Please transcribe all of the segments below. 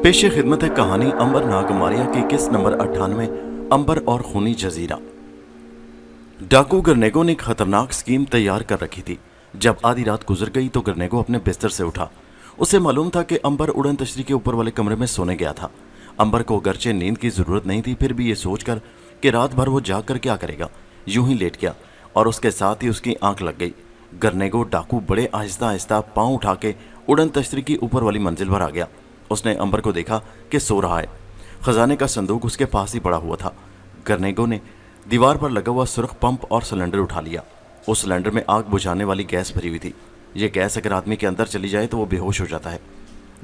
पेश खिदमत है कहानी अंबर नागमारिया की किस्त नंबर 98 अंबर और खूनी जजीरा। डाकू गर्नेगो ने एक खतरनाक स्कीम तैयार कर रखी थी। जब आधी रात गुजर गई तो गर्नेगो अपने बिस्तर से उठा। उसे मालूम था कि अंबर उड़न तश्तरी के ऊपर वाले कमरे में सोने गया था। अंबर को अगरचे नींद की जरूरत नहीं थी, फिर भी ये सोचकर कि रात भर वो जाग कर क्या करेगा, यूं ही लेट गया और उसके साथ ही उसकी आंख लग गई। गर्नेगो डाकू बड़े आहिस्ता आहिस्ता पांव उठा के उड़न तश्तरी की ऊपर वाली मंजिल पर आ गया। उसने अंबर को देखा कि सो रहा है। खजाने का संदूक उसके पास ही पड़ा हुआ था। गर्नेगो ने दीवार पर लगा हुआ सुर्ख पंप और सिलेंडर उठा लिया। उस सिलेंडर में आग बुझाने वाली गैस भरी हुई थी। यह गैस अगर आदमी के अंदर चली जाए तो वो बेहोश हो जाता है।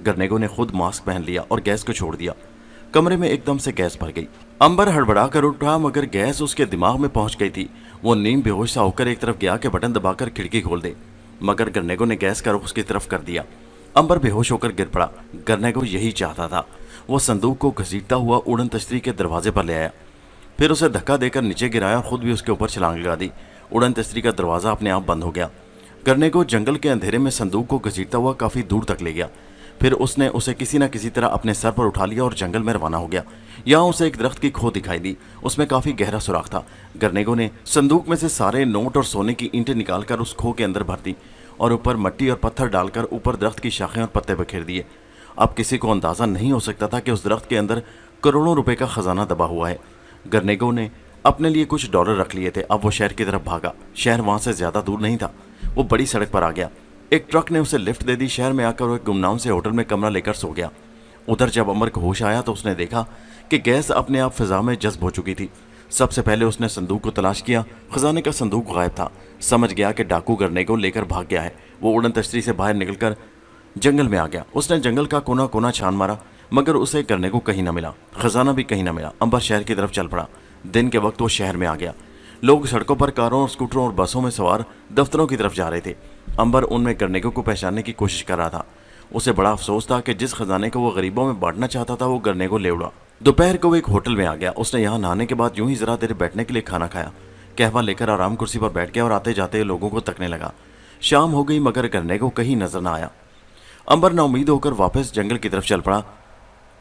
गर्नेगो ने खुद मास्क पहन लिया और गैस को छोड़ दिया। कमरे में एकदम से गैस भर गई। अंबर हड़बड़ा कर उठा, मगर गैस उसके दिमाग में पहुंच गई थी। वो नीम बेहोश सा होकर एक तरफ गया कि बटन दबाकर खिड़की खोल दे, मगर गर्नेगो ने गैस का रुख उसकी तरफ कर दिया। अंबर बेहोश होकर गिर पड़ा। गर्नेगो यही चाहता था। वो संदूक को घसीटता हुआ उड़न तश्तरी के दरवाजे पर ले आया, फिर उसे धक्का देकर नीचे गिराया और खुद भी उसके ऊपर छलांग लगा दी। उड़न तश्तरी का दरवाजा अपने आप बंद हो गया। गर्नेगो जंगल के अंधेरे में संदूक को घसीटता हुआ काफी दूर तक ले गया। फिर उसने उसे किसी न किसी तरह अपने सर पर उठा लिया और जंगल में रवाना हो गया। यहाँ उसे एक दरख्त की खो दिखाई दी। उसमें काफी गहरा सुराख था। गर्नेगो ने संदूक में से सारे नोट और सोने की ईंटें निकालकर उस खो के अंदर भर दी और ऊपर मट्टी और पत्थर डालकर ऊपर दरख्त की शाखें और पत्ते बखेर दिए। अब किसी को अंदाजा नहीं हो सकता था कि उस दरख्त के अंदर करोड़ों रुपए का खजाना दबा हुआ है। गर्नेगो ने अपने लिए कुछ डॉलर रख लिए थे। अब वो शहर की तरफ भागा। शहर वहां से ज्यादा दूर नहीं था। वो बड़ी सड़क पर आ गया। एक ट्रक ने उसे लिफ्ट दे दी। शहर में आकर वो एक गुमनाम से होटल में कमरा लेकर सो गया। उधर जब अमर को होश आया तो उसने देखा कि गैस अपने आप फिजा में जज्ब हो चुकी थी। सबसे पहले उसने संदूक को तलाश किया। खजाने का संदूक गायब था। समझ गया कि डाकू गर्नेगो लेकर भाग गया है। वो उड़न तश्तरी से बाहर निकलकर जंगल में आ गया। उसने जंगल का कोना कोना छान मारा, मगर उसे गर्नेगो कहीं न मिला। खजाना भी कहीं न मिला। अंबर शहर की तरफ चल पड़ा। दिन के वक्त वो शहर में आ गया। लोग सड़कों पर कारों और स्कूटरों और बसों में सवार दफ्तरों की तरफ जा रहे थे। अंबर उनमें गर्नेगो को पहचानने की कोशिश कर रहा था। उसे बड़ा अफसोस था कि जिस खजाने को वो गरीबों में बांटना चाहता था वो गर्नेगो ले उड़ा। दोपहर को वो एक होटल में आ गया। उसने यहाँ नहाने के बाद यूं ही जरा देर बैठने के लिए खाना खाया। कहवा लेकर आराम कुर्सी पर बैठ गया और आते जाते लोगों को तकने लगा। शाम हो गई, मगर गर्नेगो कहीं नजर न आया। अंबर नाउम्मीद होकर वापस जंगल की तरफ चल पड़ा,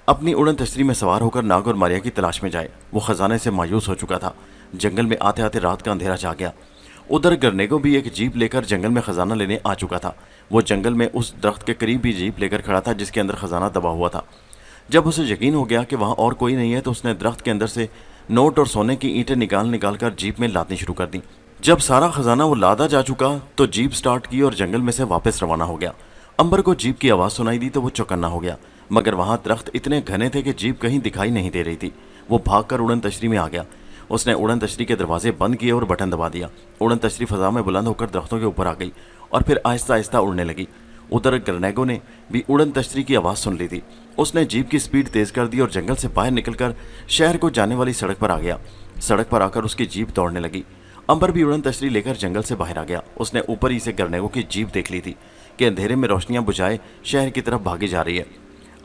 अपनी उड़न तश्तरी में सवार होकर नागरमारिया की तलाश में जाए। वो खजाने से मायूस हो चुका था। जंगल में आते आते रात का अंधेरा छा गया। उधर गर्नेगो भी एक जीप लेकर जंगल में खजाना लेने आ चुका था। वो जंगल में उस दरख्त के करीब भी जीप लेकर खड़ा था जिसके अंदर खजाना दबा हुआ था। जब उसे यकीन हो गया कि वहां और कोई नहीं है तो उसने दरख्त के अंदर से नोट और सोने की ईंटें निकाल कर जीप में लादनी शुरू कर दी। जब सारा खजाना वो लादा जा चुका तो जीप स्टार्ट की और जंगल में से वापस रवाना हो गया। अंबर को जीप की आवाज़ सुनाई दी तो वो चौकन्ना हो गया, मगर वहां दरख्त इतने घने थे कि जीप कहीं दिखाई नहीं दे रही थी। वो भागकर उड़न तश्तरी में आ गया। उसने उड़न तश्तरी के दरवाजे बंद किए और बटन दबा दिया। उड़न तश्तरी फजा में बुलंद होकर दरख्तों के ऊपर आ गई और फिर आहिस्ता आहिस्ता उड़ने लगी। उधर गर्नेगो ने भी उड़न तश्तरी की आवाज़ सुन ली थी। उसने जीप की स्पीड तेज कर दी और जंगल से बाहर निकलकर शहर को जाने वाली सड़क पर आ गया। सड़क पर आकर उसकी जीप दौड़ने लगी। अंबर भी उड़न तश्तरी लेकर जंगल से बाहर आ गया। उसने ऊपर ही से गर्नेगो की जीप देख ली थी कि अंधेरे में रोशनियां बुझाए शहर की तरफ भागी जा रही है।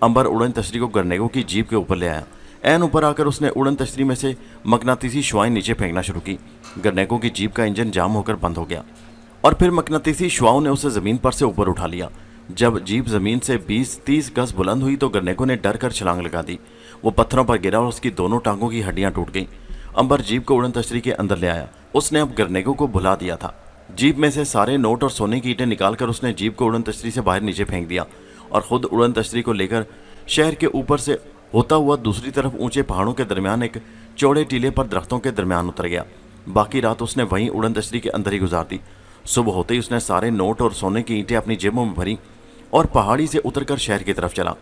अंबर उड़न तश्तरी को गर्नेगो की जीप के ऊपर ले आया। ऐन ऊपर आकर उसने उड़न तश्तरी में से मकनातीसी शुआएं नीचे फेंकना शुरू की। गर्नेगो की जीप का इंजन जाम होकर बंद हो गया और फिर मकनातीसी शुआओं ने उसे जमीन पर से ऊपर उठा लिया। जब जीप जमीन से 20-30 गज बुलंद हुई तो गर्नेगो ने डर कर छलांग लगा दी। वो पत्थरों पर गिरा और उसकी दोनों टांगों की हड्डियां टूट गईं। अंबर जीप को उड़न तश्तरी के अंदर ले आया। उसने अब गर्नेगो को भुला दिया था। जीप में से सारे नोट और सोने की ईंटें निकालकर उसने जीप को उड़न तश्तरी से बाहर नीचे फेंक दिया और खुद उड़न तश्तरी को लेकर शहर के ऊपर से होता हुआ दूसरी तरफ ऊंचे पहाड़ों के दरमियान एक चौड़े टीले पर दरख्तों के दरमियान उतर गया। बाकी रात उसने वहीं उड़न तश्तरी के अंदर ही गुजार दी। सुबह होते ही उसने सारे नोट और सोने की ईंटें अपनी जेबों में भरी और पहाड़ी से उतरकर शहर की तरफ चला।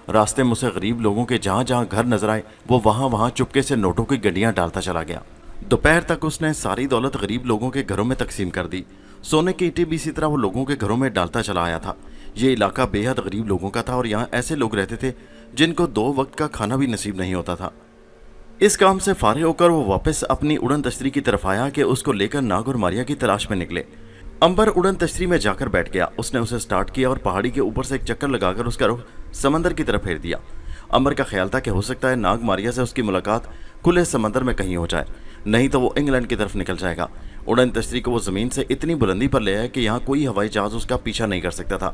रास्ते में उसे गरीब लोगों के जहाँ जहाँ घर नजर आए वो वहाँ चुपके से नोटों की गड्डियाँ डालता चला गया। दोपहर तक उसने सारी दौलत गरीब लोगों के घरों में तकसीम कर दी। सोने की ईंटें भी इसी तरह वो लोगों के घरों में डालता चला आया था। ये इलाका बेहद गरीब लोगों का था और यहाँ ऐसे लोग रहते थे जिनको 2 वक्त का खाना भी नसीब नहीं होता था। इस काम से फारिग होकर वो वापस अपनी उड़न तश्तरी की तरफ आया कि उसको लेकर नागरमारिया की तलाश में निकले। अंबर उड़न तश्तरी में जाकर बैठ गया। उसने उसे स्टार्ट किया और पहाड़ी के ऊपर से एक चक्कर लगाकर उसका रुख समंदर की तरफ फेर दिया। अंबर का ख्याल था कि हो सकता है नागमारिया से उसकी मुलाकात खुले समंदर में कहीं हो जाए, नहीं तो वो इंग्लैंड की तरफ निकल जाएगा। उड़न तश्तरी को वो ज़मीन से इतनी बुलंदी पर ले आया कि यहाँ कोई हवाई जहाज़ उसका पीछा नहीं कर सकता था।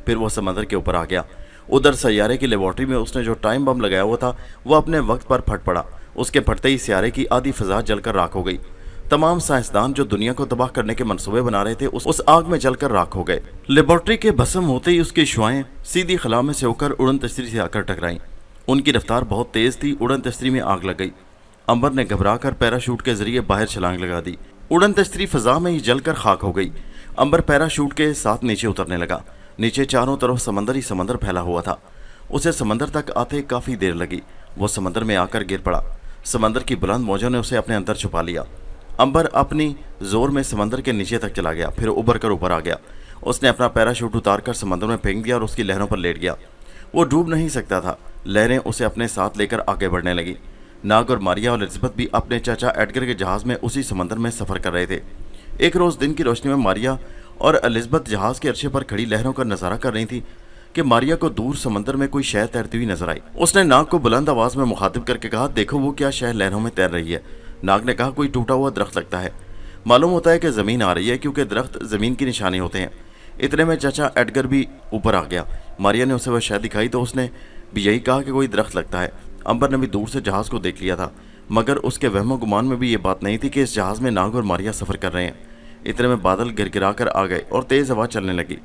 फिर वह समंदर के ऊपर आ गया। उधर सैयारे की लेबॉर्ट्री में उसने जो टाइम बम लगाया हुआ था वो अपने वक्त पर फट पड़ा। उसके फटते ही सियारे की आधी फिजा जलकर राख हो गई। तमाम साइंसदान जो दुनिया को तबाह करने के मंसूबे बना रहे थे उस आग में जलकर राख हो गए। लेबॉर्ट्री के भस्म होते ही उसकी शुआएं सीधी खला में से होकर उड़न तश्तरी से आकर टकराईं। उनकी रफ्तार बहुत तेज थी। उड़न तश्तरी में आग लग गई। अंबर ने घबराकर पैराशूट के जरिए बाहर छलांग लगा दी। उड़न तश्तरी फजा में ही जलकर खाक हो गई। अंबर पैराशूट के साथ नीचे उतरने लगा। नीचे चारों तरफ समंदर ही समंदर फैला हुआ था। उसे समंदर तक आते काफी देर लगी। वो समंदर में आकर गिर पड़ा। समंदर की बुलंद मौजों ने उसे अपने अंदर छुपा लिया। अंबर अपनी जोर में समंदर के नीचे तक चला गया, फिर उबर कर ऊपर आ गया। उसने अपना पैराशूट उतारकर समंदर में फेंक दिया और उसकी लहरों पर लेट गया। वो डूब नहीं सकता था। लहरें उसे अपने साथ लेकर आगे बढ़ने लगी। नाग और मारिया और एलिजबेथ भी अपने चाचा एडगर के जहाज में उसी समंदर में सफर कर रहे थे। एक रोज दिन की रोशनी में मारिया और एलिजबेथ जहाज के अर्शे पर खड़ी लहरों का नजारा कर रही थी कि मारिया को दूर समंदर में कोई शय तैरती हुई नजर आई। उसने नाग को बुलंद आवाज में मुखातिब करके कहा, देखो वो क्या शय लहरों में तैर रही है। नाग ने कहा, कोई टूटा हुआ दरख्त लगता है। मालूम होता है कि जमीन आ रही है, क्योंकि दरख्त जमीन की निशानी होते हैं। इतने में चाचा एडगर भी ऊपर आ गया। मारिया ने उसे वह शय दिखाई तो उसने भी यही कहा कि कोई दरख्त लगता है। अंबर ने भी दूर से जहाज को देख लिया था, मगर उसके वहमो गुमान में भी ये बात नहीं थी कि इस जहाज में नाग और मारिया सफर कर रहे हैं। इतने में बादल गिरगिरा कर आ गए और तेज हवा चलने लगी।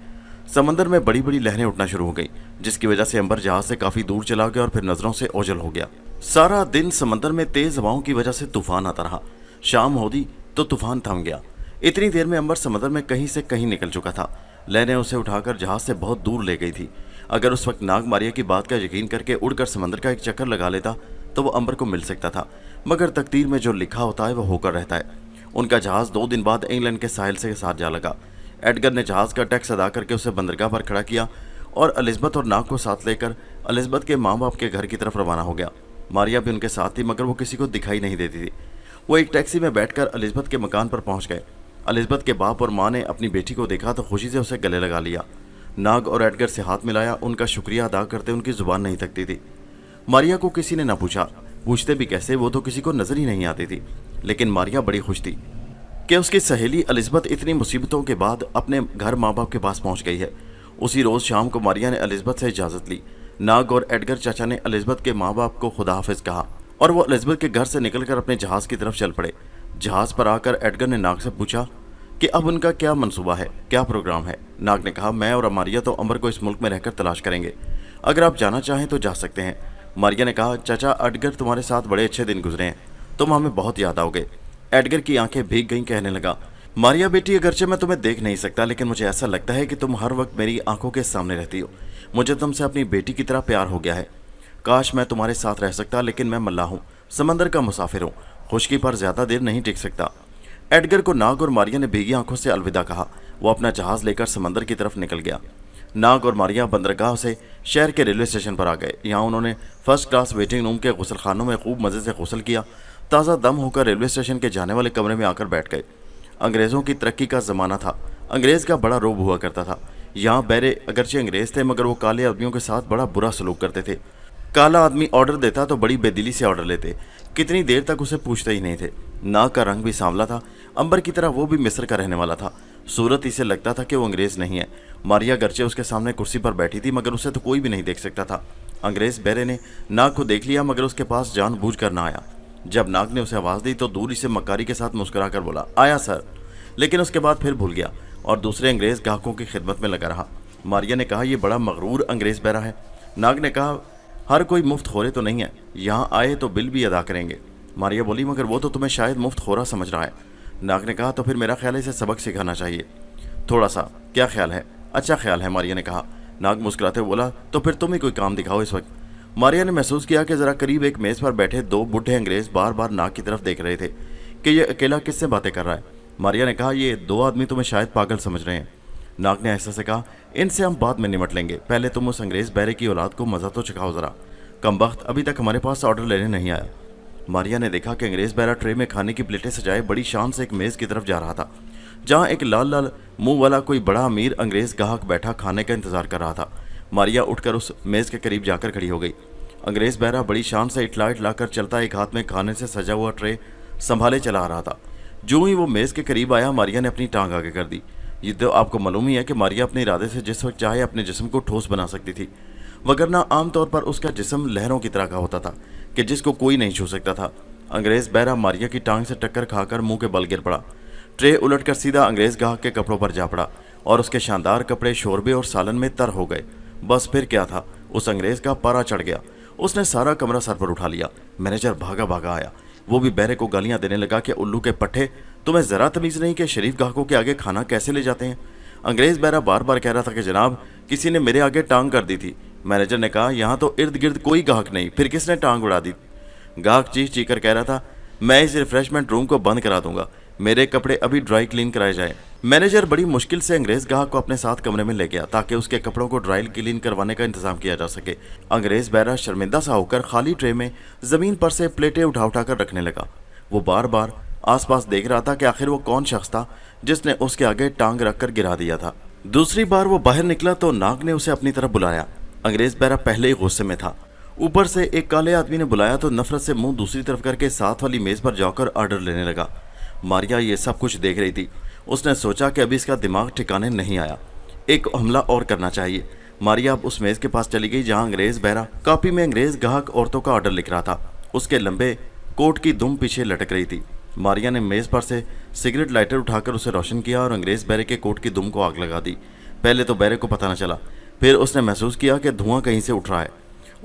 समंदर में बड़ी बड़ी लहरें उठना शुरू हो गई, जिसकी वजह से अंबर जहाज से काफी दूर चला गया और फिर नजरों से ओझल हो गया। सारा दिन समंदर में तेज हवाओं की वजह से तूफान आता रहा। शाम होती तो तूफान थम गया। इतनी देर में अंबर समंदर में कहीं से कहीं निकल चुका था। लहरें उसे उठाकर जहाज से बहुत दूर ले गई थी। अगर उस वक्त नाग मारिया की बात का यकीन करके उड़कर समंदर का एक चक्कर लगा लेता तो वो अंबर को मिल सकता था, मगर तकदीर में जो लिखा होता है वो होकर रहता है। उनका जहाज 2 दिन बाद इंग्लैंड के साहिल से साथ जा लगा। एडगर ने जहाज का टैक्स अदा करके उसे बंदरगाह पर खड़ा किया और एलिजबेथ और नाग को साथ लेकर एलिजबेथ के माँ बाप के घर की तरफ रवाना हो गया। मारिया भी उनके साथ थी, मगर वो किसी को दिखाई नहीं देती थी। वो एक टैक्सी में बैठकर एलिजबेथ के मकान पर पहुंच गए। एलिजबेथ के बाप और माँ ने अपनी बेटी को देखा तो खुशी से उसे गले लगा लिया। नाग और एडगर से हाथ मिलाया। उनका शुक्रिया अदा करते उनकी जुबान नहीं थकती थी। मारिया को किसी ने न पूछा, पूछते भी कैसे, वो तो किसी को नजर ही नहीं आती थी। लेकिन मारिया बड़ी खुश थी कि उसकी सहेली एलिजबेथ इतनी मुसीबतों के बाद अपने घर माँ बाप के पास पहुंच गई है। उसी रोज शाम को मारिया ने एलिजबेथ से इजाजत ली। नाग और एडगर चाचा ने एलिजबेथ के माँ बाप को खुदा हाफिज कहा और वो एलिजबेथ के घर से निकलकर अपने जहाज की तरफ चल पड़े। जहाज पर आकर एडगर ने नाग से पूछा कि अब उनका क्या मंसूबा है, क्या प्रोग्राम है। नाग ने कहा, मैं और मारिया तो अंबर को इस मुल्क में रहकर तलाश करेंगे। अगर आप जाना चाहें तो जा सकते हैं। मारिया ने कहा, चाचा एडगर तुम्हारे साथ बड़े अच्छे दिन गुजरे हैं, तुम हमें बहुत याद आओगे। एडगर की आंखें भीग गईं। कहने लगा, मारिया बेटी, अगरचे मैं तुम्हें देख नहीं सकता, लेकिन मुझे ऐसा लगता है कि तुम हर वक्त मेरी आंखों के सामने रहती हो। मुझे तुमसे अपनी बेटी की तरह प्यार हो गया है। काश मैं तुम्हारे साथ रह सकता, लेकिन मैं मल्लाह हूँ, समंदर का मुसाफिर हूँ, खुशकी पर ज्यादा देर नहीं टिक सकता। एडगर को नाग और मारिया ने भीगी आंखों से अलविदा कहा। वो अपना जहाज लेकर समंदर की तरफ निकल गया। नाग और मारिया बंदरगाह से शहर के रेलवे स्टेशन पर आ गए। यहाँ उन्होंने फर्स्ट क्लास वेटिंग रूम के गुसल खानों में खूब मज़े से गुसल किया। ताज़ा दम होकर रेलवे स्टेशन के जाने वाले कमरे में आकर बैठ गए। अंग्रेज़ों की तरक्की का ज़माना था। अंग्रेज़ का बड़ा रोब हुआ करता था। यहाँ बहरे अगरचे अंग्रेज़ थे, मगर वो काले आदमियों के साथ बड़ा बुरा सलूक करते थे। काला आदमी ऑर्डर देता तो बड़ी बेदिली से ऑर्डर लेते, कितनी देर तक उसे पूछते ही नहीं थे। नाग का रंग भी सांवला था, अंबर की तरह वो भी मिस्र का रहने वाला था। सूरत इसे लगता था कि वो अंग्रेज़ नहीं है। मारिया गरचे उसके सामने कुर्सी पर बैठी थी, मगर उसे तो कोई भी नहीं देख सकता था। अंग्रेज़ बहरे ने नाग को देख लिया, मगर उसके पास जानबूझकर ना आया। जब नाग ने उसे आवाज़ दी तो दूरी से मक्कारी के साथ मुस्कुरा कर बोला, आया सर, लेकिन उसके बाद फिर भूल गया और दूसरे अंग्रेज़ ग्राहकों की खिदमत में लगा रहा। मारिया ने कहा, यह बड़ा मगरूर अंग्रेज़ बहरा है। नाग ने कहा, हर कोई मुफ्त खोरे तो नहीं है, यहाँ आए तो बिल भी अदा करेंगे। मारिया बोली, मगर वो तो तुम्हें शायद मुफ्त खोरा समझ रहा है। नाग ने कहा, तो फिर मेरा ख्याल है इसे सबक सिखाना चाहिए थोड़ा सा। क्या ख्याल है? अच्छा ख्याल है, मारिया ने कहा। नाग मुस्कुराते हुए बोला, तो फिर तुम ही कोई काम दिखाओ इस वक्त। मारिया ने महसूस किया कि ज़रा करीब एक मेज़ पर बैठे 2 बूढ़े अंग्रेज़ बार बार नाग की तरफ देख रहे थे कि ये अकेला किससे बातें कर रहा है। मारिया ने कहा, ये 2 आदमी तुम्हें शायद पागल समझ रहे हैं। नाग ने ऐसा से कहा, इनसे हम बाद में निमट लेंगे, पहले तुम उस अंग्रेज़ बहरे की औलाद को मज़ा तो चखाओ ज़रा। कमबख्त अभी तक हमारे पास ऑर्डर लेने नहीं आया। मारिया ने देखा कि अंग्रेज़ बहरा ट्रे में खाने की प्लेटें सजाए बड़ी शान से एक मेज़ की तरफ जा रहा था, जहाँ एक लाल लाल मुंह वाला कोई बड़ा अमीर अंग्रेज़ गाहक बैठा खाने का इंतजार कर रहा था। मारिया उठकर उस मेज़ के करीब जाकर खड़ी हो गई। अंग्रेज़ बहरा बड़ी शान से इटला इटलाकर चलता एक हाथ में खाने से सजा हुआ ट्रे संभाले चला आ रहा था। जो ही वो मेज़ के करीब आया, मारिया ने अपनी टांग आगे कर दी। ये तो आपको मालूम ही है कि मारिया अपने इरादे से जिस वक्त चाहे अपने जिस्म को ठोस बना सकती थी। वगरना आम तौर पर उसका जिस्म लहरों की तरह का होता था कि जिसको कोई नहीं छू सकता था। अंग्रेज बहरा मारिया की टांग से टक्कर खाकर मुंह के बल गिर पड़ा। ट्रे उलटकर सीधा अंग्रेज गाहक के कपड़ों पर जा पड़ा और उसके शानदार कपड़े शोरबे और सालन में तर हो गए। बस फिर क्या था, उस अंग्रेज का पारा चढ़ गया। उसने सारा कमरा सर पर उठा लिया। मैनेजर भागा भागा आया। वो भी बहरे को गालियां देने लगा कि उल्लू के पट्टे, तुम्हें जरा तमीज नहीं कि शरीफ गाहकों के आगे खाना कैसे ले जाते हैं। अंग्रेज बहरा बार बार कह रहा था कि जनाब, किसी ने मेरे आगे टांग कर दी थी। मैनेजर ने कहा, यहाँ तो इर्द गिर्द कोई गाहक नहीं, फिर किसने टांग उड़ा दी। गाहक चीख चीख कर कह रहा था, मैं इस रिफ्रेशमेंट रूम को बंद करा दूंगा, मेरे कपड़े अभी ड्राई क्लीन कराए जाए। मैनेजर बड़ी मुश्किल से अंग्रेज गाहक को अपने साथ कमरे में ले गया ताकि उसके कपड़ों को ड्राई क्लीन करवाने का इंतजाम किया जा सके। अंग्रेज बहरा शर्मिंदा सा होकर खाली ट्रे में जमीन पर से प्लेटें उठा उठा कर रखने लगा। वो बार बार आसपास देख रहा था कि आखिर वो कौन शख्स था जिसने उसके आगे टांग रखकर गिरा दिया था। दूसरी बार वो बाहर निकला तो नाग ने उसे अपनी तरफ बुलाया। अंग्रेज बहरा पहले ही गुस्से में था। ऊपर से एक काले आदमी ने बुलाया तो नफरत से मुंह दूसरी तरफ करके साथ वाली मेज पर जाकर ऑर्डर लेने लगा। मारिया ये सब कुछ देख रही थी। उसने सोचा कि अभी इसका दिमाग ठिकाने नहीं आया, एक हमला और करना चाहिए। मारिया अब उस मेज के पास चली गई जहां अंग्रेज बहरा कॉपी में अंग्रेज गाहक औरतों का ऑर्डर लिख रहा था। उसके लंबे कोट की दुम पीछे लटक रही थी। मारिया ने मेज पर से सिगरेट लाइटर उठाकर उसे रोशन किया और अंग्रेज बहरे के कोट की दुम को आग लगा दी। पहले तो बहरे को पता न चला, फिर उसने महसूस किया कि धुआं कहीं से उठ रहा है।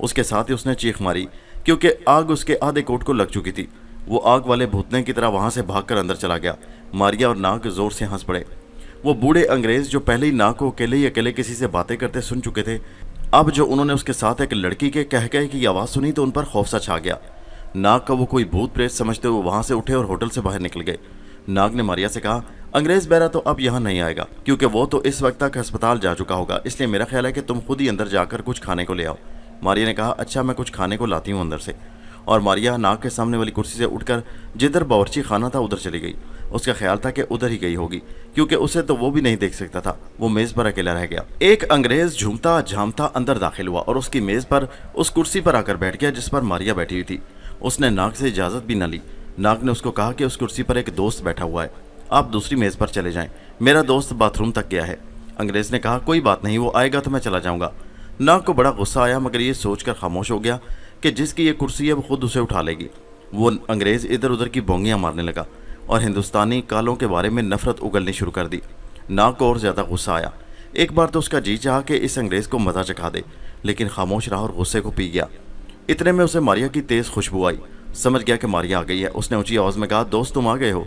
उसके साथ ही उसने चीख मारी क्योंकि आग उसके आधे कोट को लग चुकी थी। वो आग वाले भूतने की तरह वहां से भागकर अंदर चला गया। मारिया और नाग जोर से हंस पड़े। वो बूढ़े अंग्रेज जो पहले ही नाग को अकेले किसी से बातें करते सुन चुके थे, अब जो उन्होंने उसके साथ एक लड़की के कह की आवाज़ सुनी तो उन पर खौफ सा छा गया। नाग का वो कोई भूत प्रेत समझते हुए वहां से उठे और होटल से बाहर निकल गए। नाग ने मारिया से कहा, अंग्रेज बहरा तो अब यहाँ नहीं आएगा क्योंकि वो तो इस वक्त तक अस्पताल जा चुका होगा, इसलिए मेरा ख्याल है कि तुम खुद ही अंदर जाकर कुछ खाने को ले आओ। मारिया ने कहा, अच्छा मैं कुछ खाने को लाती हूँ अंदर से। और मारिया नाग के सामने वाली कुर्सी से उठकर जिधर बावर्ची खाना था उधर चली गई। उसका ख्याल था कि उधर ही गई होगी क्योंकि उसे तो वो भी नहीं देख सकता था। वो मेज पर अकेला रह गया। एक अंग्रेज झूमता झामता अंदर दाखिल हुआ और उसकी मेज पर उस कुर्सी पर आकर बैठ गया जिस पर मारिया बैठी हुई थी। उसने नाग से इजाजत भी न ली। नाग ने उसको कहा कि उस कुर्सी पर एक दोस्त बैठा हुआ है, आप दूसरी मेज पर चले जाएं, मेरा दोस्त बाथरूम तक गया है। अंग्रेज ने कहा, कोई बात नहीं, वो आएगा तो मैं चला जाऊंगा। नाग को बड़ा गुस्सा आया मगर ये सोचकर खामोश हो गया कि जिसकी ये कुर्सी है वो खुद उसे उठा लेगी। वो अंग्रेज इधर उधर की बोंगियां मारने लगा और हिंदुस्तानी कालों के बारे में नफरत उगलनी शुरू कर दी। नाग को और ज़्यादा गुस्सा आया। एक बार तो उसका जी चाहा कि इस अंग्रेज को मज़ा चखा दे, लेकिन खामोश रहा और गुस्से को पी गया। इतने में उसे मारिया की तेज़ खुशबू आई। समझ गया कि मारिया आ गई है। उसने ऊंची आवाज़ में कहा, दोस्त तुम आ गए हो?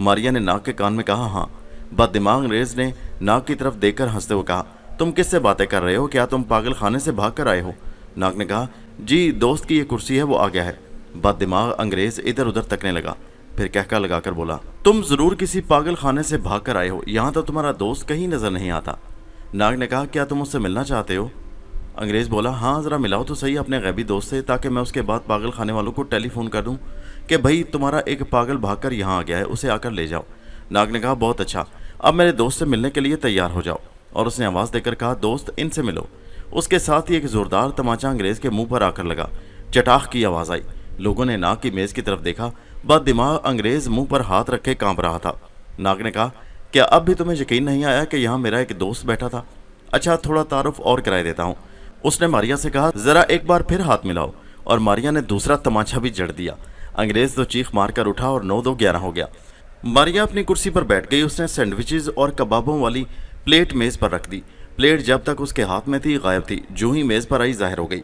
मारिया ने नाग के कान में कहा, हाँ। बददिमाग अंग्रेज ने नाग की तरफ देखकर हंसते हुए कहा, तुम किससे बातें कर रहे हो? क्या तुम पागल खाने से भाग कर आए हो? नाग ने कहा, जी दोस्त की ये कुर्सी है, वो आ गया है। बददिमाग अंग्रेज इधर उधर तकने लगा, फिर कहका लगाकर बोला, तुम जरूर किसी पागल खाने से भाग कर आए हो, यहाँ तो तुम्हारा दोस्त कहीं नजर नहीं आता। नाग ने कहा, क्या तुम उससे मिलना चाहते हो? अंग्रेज बोला, हाँ ज़रा मिलाओ तो सही अपने गैबी दोस्त से, ताकि मैं उसके बाद पागल खाने वालों को टेलीफोन कर दूं कि भाई तुम्हारा एक पागल भागकर यहाँ आ गया है, उसे आकर ले जाओ। नाग ने कहा, बहुत अच्छा, अब मेरे दोस्त से मिलने के लिए तैयार हो जाओ। और उसने आवाज़ देकर कहा, दोस्त इनसे मिलो। उसके साथ ही एक ज़ोरदार तमाचा अंग्रेज़ के मुंह पर आकर लगा। चटाख की आवाज़ आई। लोगों ने नाग की मेज़ की तरफ देखा। बददिमाग अंग्रेज़ मुंह पर हाथ रखे कांप रहा था। नाग ने कहा, क्या अब भी तुम्हें यकीन नहीं आया कि यहाँ मेरा एक दोस्त बैठा था? अच्छा, थोड़ा तारुफ और कराए देता हूँ। उसने मारिया से कहा, ज़रा एक बार फिर हाथ मिलाओ। और मारिया ने दूसरा तमाचा भी जड़ दिया। अंग्रेज़ तो चीख मार कर उठा और 9-2-11 हो गया। मारिया अपनी कुर्सी पर बैठ गई। उसने सैंडविचेस और कबाबों वाली प्लेट मेज़ पर रख दी। प्लेट जब तक उसके हाथ में थी गायब थी, जो ही मेज़ पर आई जाहिर हो गई।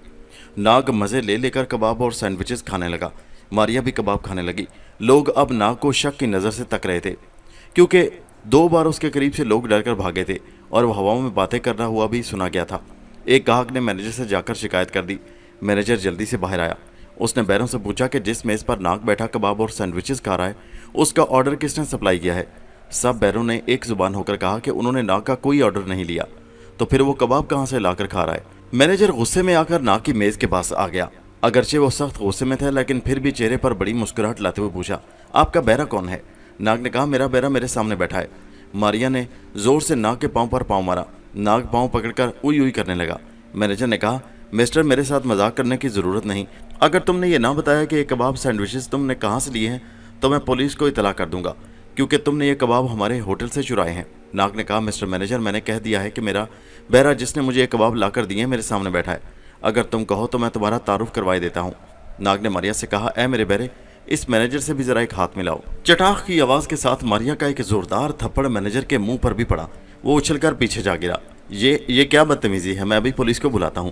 नाग मज़े ले लेकर कबाब और सैंडविचेस खाने लगा। मारिया भी कबाब खाने लगी। लोग अब नाग को शक की नज़र से तक रहे थे क्योंकि 2 बार उसके करीब से लोग डर कर भागे थे और वह हवाओं में बातें करना हुआ भी सुना गया था। एक गाहक ने मैनेजर से जाकर शिकायत कर दी। मैनेजर जल्दी से बाहर आया। उसने बैरों से पूछा कि जिस मेज़ पर नाग बैठा कबाब और सैंडविचेस खा रहा है, उसका ऑर्डर किसने सप्लाई किया है? सब बैरों ने एक जुबान होकर कहा कि उन्होंने नाग का कोई ऑर्डर नहीं लिया। तो फिर वो कबाब कहाँ से लाकर खा रहा है? मैनेजर गुस्से में आकर नाग की मेज़ के पास आ गया। अगरचे वो सख्त गुस्से में थे, लेकिन फिर भी चेहरे पर बड़ी मुस्कुराहट लाते हुए पूछा, आपका बैरा कौन है? नाग ने कहा, मेरा बैरा मेरे सामने बैठा है। मारिया ने जोर से नाग के पाँव पर पाँव मारा। नाग पाँव पकड़कर उई उई करने लगा। मैनेजर ने कहा, मिस्टर, मेरे साथ मजाक करने की ज़रूरत नहीं। अगर तुमने ये ना बताया कि ये कबाब सैंडविचेस तुमने कहाँ से लिए हैं तो मैं पुलिस को इतला कर दूंगा, क्योंकि तुमने ये कबाब हमारे होटल से चुराए हैं। नाग ने कहा, मिस्टर मैनेजर, मैंने कह दिया है कि मेरा बहरा जिसने मुझे ये कबाब ला कर दिए मेरे सामने बैठा है। اگر تم کہو تو میں تمہارا تعارف کروائے دیتا ہوں۔ ناگ نے ماریا سے کہا، اے میرے بیرے، اس مینیجر سے بھی ذرا ایک ہاتھ ملاؤ۔ چٹاخ کی آواز کے ساتھ ماریا کا ایک زوردار تھپڑ مینیجر کے منہ پر بھی پڑا۔ وہ اچھل کر پیچھے جا گرا۔ یہ کیا بدتمیزی ہے، میں ابھی پولیس کو بلاتا ہوں۔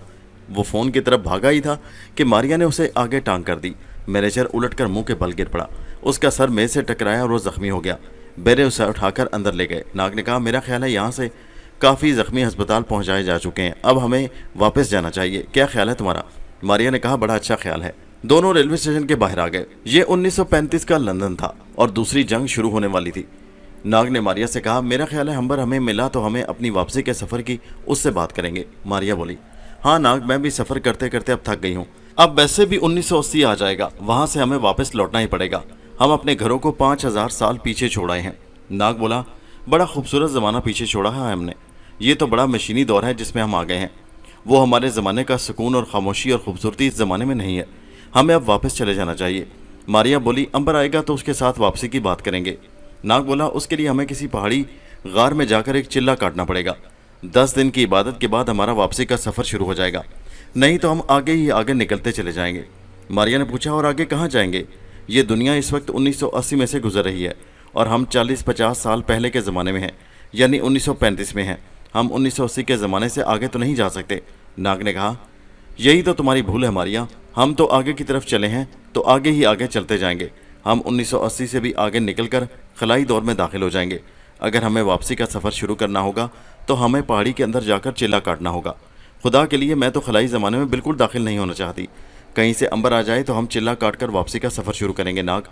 وہ فون کی طرف بھاگا ہی تھا کہ ماریا نے اسے آگے ٹانگ کر دی۔ مینیجر الٹ کر منہ کے بل گر پڑا۔ اس کا سر میز سے ٹکرایا اور وہ زخمی ہو گیا۔ بیرے اسے اٹھا کر اندر لے گئے۔ ناگ نے کہا، میرا خیال ہے یہاں سے کافی زخمی ہسپتال پہنچائے جا چکے ہیں، اب ہمیں واپس جانا چاہیے، کیا خیال ہے تمہارا؟ ماریا نے کہا، بڑا اچھا خیال ہے۔ دونوں ریلوے اسٹیشن کے باہر آ گئے۔ یہ 1935 کا لندن تھا اور دوسری جنگ شروع ہونے والی تھی۔ ناگ نے ماریا سے کہا، میرا خیال ہے ہمبر ہمیں ملا تو ہمیں اپنی واپسی کے سفر کی اس سے بات کریں گے۔ ماریا بولی، ہاں ناگ، میں بھی سفر کرتے کرتے اب تھک گئی ہوں۔ اب ویسے بھی 1980 آ جائے گا، وہاں سے ہمیں واپس لوٹنا ہی پڑے گا۔ ہم اپنے گھروں کو 5000 سال پیچھے چھوڑائے ہیں۔ ناگ بولا، بڑا خوبصورت زمانہ پیچھے چھوڑا ہے ہم نے، یہ تو بڑا مشینی دور ہے جس میں ہم آ گئے ہیں۔ وہ ہمارے زمانے کا سکون اور خاموشی اور خوبصورتی اس زمانے میں نہیں ہے، ہمیں اب واپس چلے جانا چاہیے۔ ماریا بولی، امبر آئے گا تو اس کے ساتھ واپسی کی بات کریں گے۔ ناگ بولا، اس کے لیے ہمیں کسی پہاڑی غار میں جا کر ایک چلہ کاٹنا پڑے گا۔ 10 دن کی عبادت کے بعد ہمارا واپسی کا سفر شروع ہو جائے گا، نہیں تو ہم آگے ہی آگے نکلتے چلے جائیں گے۔ ماریا نے پوچھا، اور آگے کہاں جائیں گے؟ یہ دنیا اس وقت 1980 میں سے گزر رہی ہے اور ہم 40-50 سال پہلے کے زمانے میں ہیں، یعنی 1935 میں ہیں۔ ہم 1980 کے زمانے سے آگے تو نہیں جا سکتے۔ ناگ نے کہا، یہی تو تمہاری بھول ہے ماریا، ہم تو آگے کی طرف چلے ہیں تو آگے ہی آگے چلتے جائیں گے۔ ہم 1980 سے بھی آگے نکل کر خلائی دور میں داخل ہو جائیں گے۔ اگر ہمیں واپسی کا سفر شروع کرنا ہوگا تو ہمیں پہاڑی کے اندر جا کر چلہ کاٹنا ہوگا۔ خدا کے لیے میں تو خلائی زمانے میں بالکل داخل نہیں ہونا چاہتی، کہیں سے امبر آ جائے تو ہم چلہ کاٹ کر واپسی کا سفر شروع کریں گے۔ ناگ،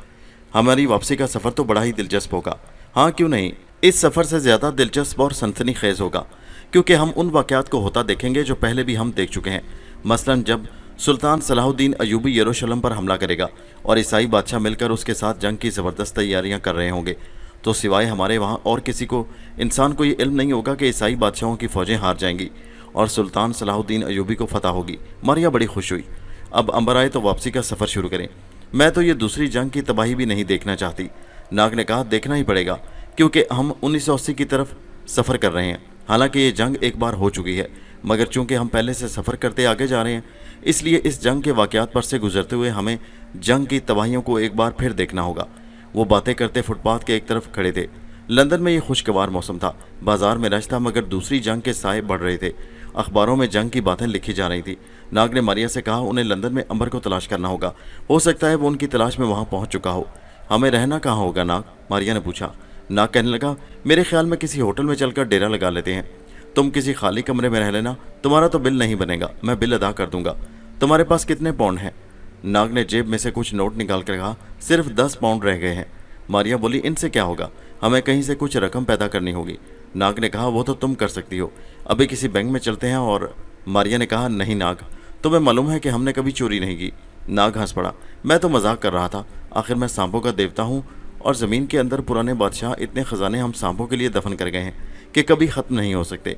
ہماری واپسی کا سفر تو بڑا ہی دلچسپ ہوگا۔ ہاں کیوں نہیں، اس سفر سے زیادہ دلچسپ اور سنسنی خیز ہوگا، کیونکہ ہم ان واقعات کو ہوتا دیکھیں گے جو پہلے بھی ہم دیکھ چکے ہیں۔ مثلاً جب سلطان صلاح الدین ایوبی یروشلم پر حملہ کرے گا اور عیسائی بادشاہ مل کر اس کے ساتھ جنگ کی زبردست تیاریاں کر رہے ہوں گے، تو سوائے ہمارے وہاں اور کسی کو، انسان کو یہ علم نہیں ہوگا کہ عیسائی بادشاہوں کی فوجیں ہار جائیں گی اور سلطان صلاح الدین ایوبی کو فتح ہوگی۔ ماریا بڑی خوش ہوئی۔ اب امبر آئے تو واپسی کا سفر شروع کریں۔ میں تو یہ دوسری جنگ کی تباہی بھی نہیں دیکھنا چاہتی۔ ناگ نے کہا، دیکھنا ہی پڑے گا، کیونکہ ہم 1980 کی طرف سفر کر رہے ہیں۔ حالانکہ یہ جنگ ایک بار ہو چکی ہے، مگر چونکہ ہم پہلے سے سفر کرتے آگے جا رہے ہیں، اس لیے اس جنگ کے واقعات پر سے گزرتے ہوئے ہمیں جنگ کی تباہیوں کو ایک بار پھر دیکھنا ہوگا۔ وہ باتیں کرتے فٹ پاتھ کے ایک طرف کھڑے تھے۔ لندن میں یہ خوشگوار موسم تھا، بازار میں رش تھا، مگر دوسری جنگ کے سائے بڑھ رہے تھے۔ اخباروں میں جنگ کی باتیں لکھی جا رہی تھیں۔ ناگ نے ماریا سے کہا، انہیں لندن میں امبر کو تلاش کرنا ہوگا، ہو سکتا ہے وہ ان کی تلاش میں وہاں پہنچ چکا ہو۔ ہمیں رہنا کہاں ہوگا ناگ؟ ماریا نے پوچھا۔ ناگ کہنے لگا، میرے خیال میں کسی ہوٹل میں چل کر ڈیرا لگا لیتے ہیں۔ تم کسی خالی کمرے میں رہ لینا، تمہارا تو بل نہیں بنے گا، میں بل ادا کر دوں گا۔ تمہارے پاس کتنے پاؤنڈ ہیں؟ ناگ نے جیب میں سے کچھ نوٹ نکال کر کہا، صرف 10 پاؤنڈ رہ گئے ہیں۔ ماریا بولی، ان سے کیا ہوگا؟ ہمیں کہیں سے کچھ رقم پیدا کرنی ہوگی۔ ناگ نے کہا، وہ تو تم کر سکتی ہو، ابھی کسی بینک میں چلتے ہیں۔ اور ماریا نے کہا، نہیں ناگ، تمہیں معلوم ہے کہ ہم نے کبھی چوری نہیں کی۔ ناگ ہنس پڑا، میں تو مذاق کر رہا تھا، آخر میں سانپوں کا دیوتا ہوں اور زمین کے اندر پرانے بادشاہ اتنے خزانے ہم سانپوں کے لیے دفن کر گئے ہیں کہ کبھی ختم نہیں ہو سکتے۔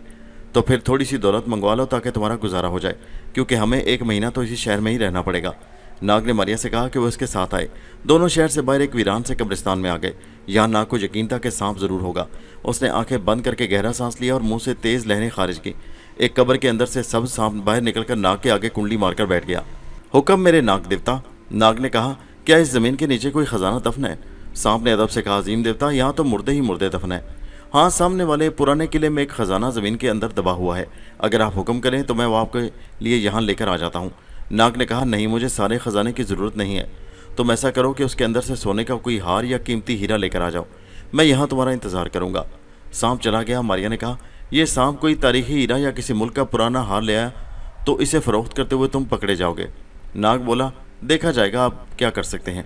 تو پھر تھوڑی سی دولت منگوا لو تاکہ تمہارا گزارا ہو جائے، کیونکہ ہمیں 1 مہینہ تو اسی شہر میں ہی رہنا پڑے گا۔ ناگ نے ماریا سے کہا کہ وہ اس کے ساتھ آئے۔ دونوں شہر سے باہر ایک ویران سے قبرستان میں آ گئے۔ یہاں ناگ کو یقین تھا کہ سانپ ضرور ہوگا۔ اس نے آنکھیں بند کر کے گہرا سانس لیا اور منہ سے تیز لہریں خارج کی۔ ایک قبر کے اندر سے سبز سانپ باہر نکل کر ناگ کے آگے کنڈلی مار کر بیٹھ گیا۔ حکم میرے ناگ دیوتا، ناگ نے کہا، کیا اس زمین کے نیچے کوئی خزانہ دفن ہے؟ سانپ نے ادب سے کہا، عظیم دیوتا، یہاں تو مردے ہی مردے دفن ہیں۔ ہاں، سامنے والے پرانے قلعے میں ایک خزانہ زمین کے اندر دبا ہوا ہے، اگر آپ حکم کریں تو میں وہ آپ کے لیے یہاں لے کر آ جاتا ہوں۔ ناگ نے کہا، نہیں، مجھے سارے خزانے کی ضرورت نہیں ہے، تم ایسا کرو کہ اس کے اندر سے سونے کا کوئی ہار یا قیمتی ہیرا لے کر آ جاؤ، میں یہاں تمہارا انتظار کروں گا۔ سانپ چلا گیا۔ ماریا نے کہا، یہ سانپ کوئی تاریخی ہیرا یا کسی ملک کا پرانا ہار لے آیا تو اسے فروخت کرتے ہوئے تم پکڑے جاؤ گے۔ ناگ بولا، دیکھا جائے گا، آپ کیا کر سکتے ہیں۔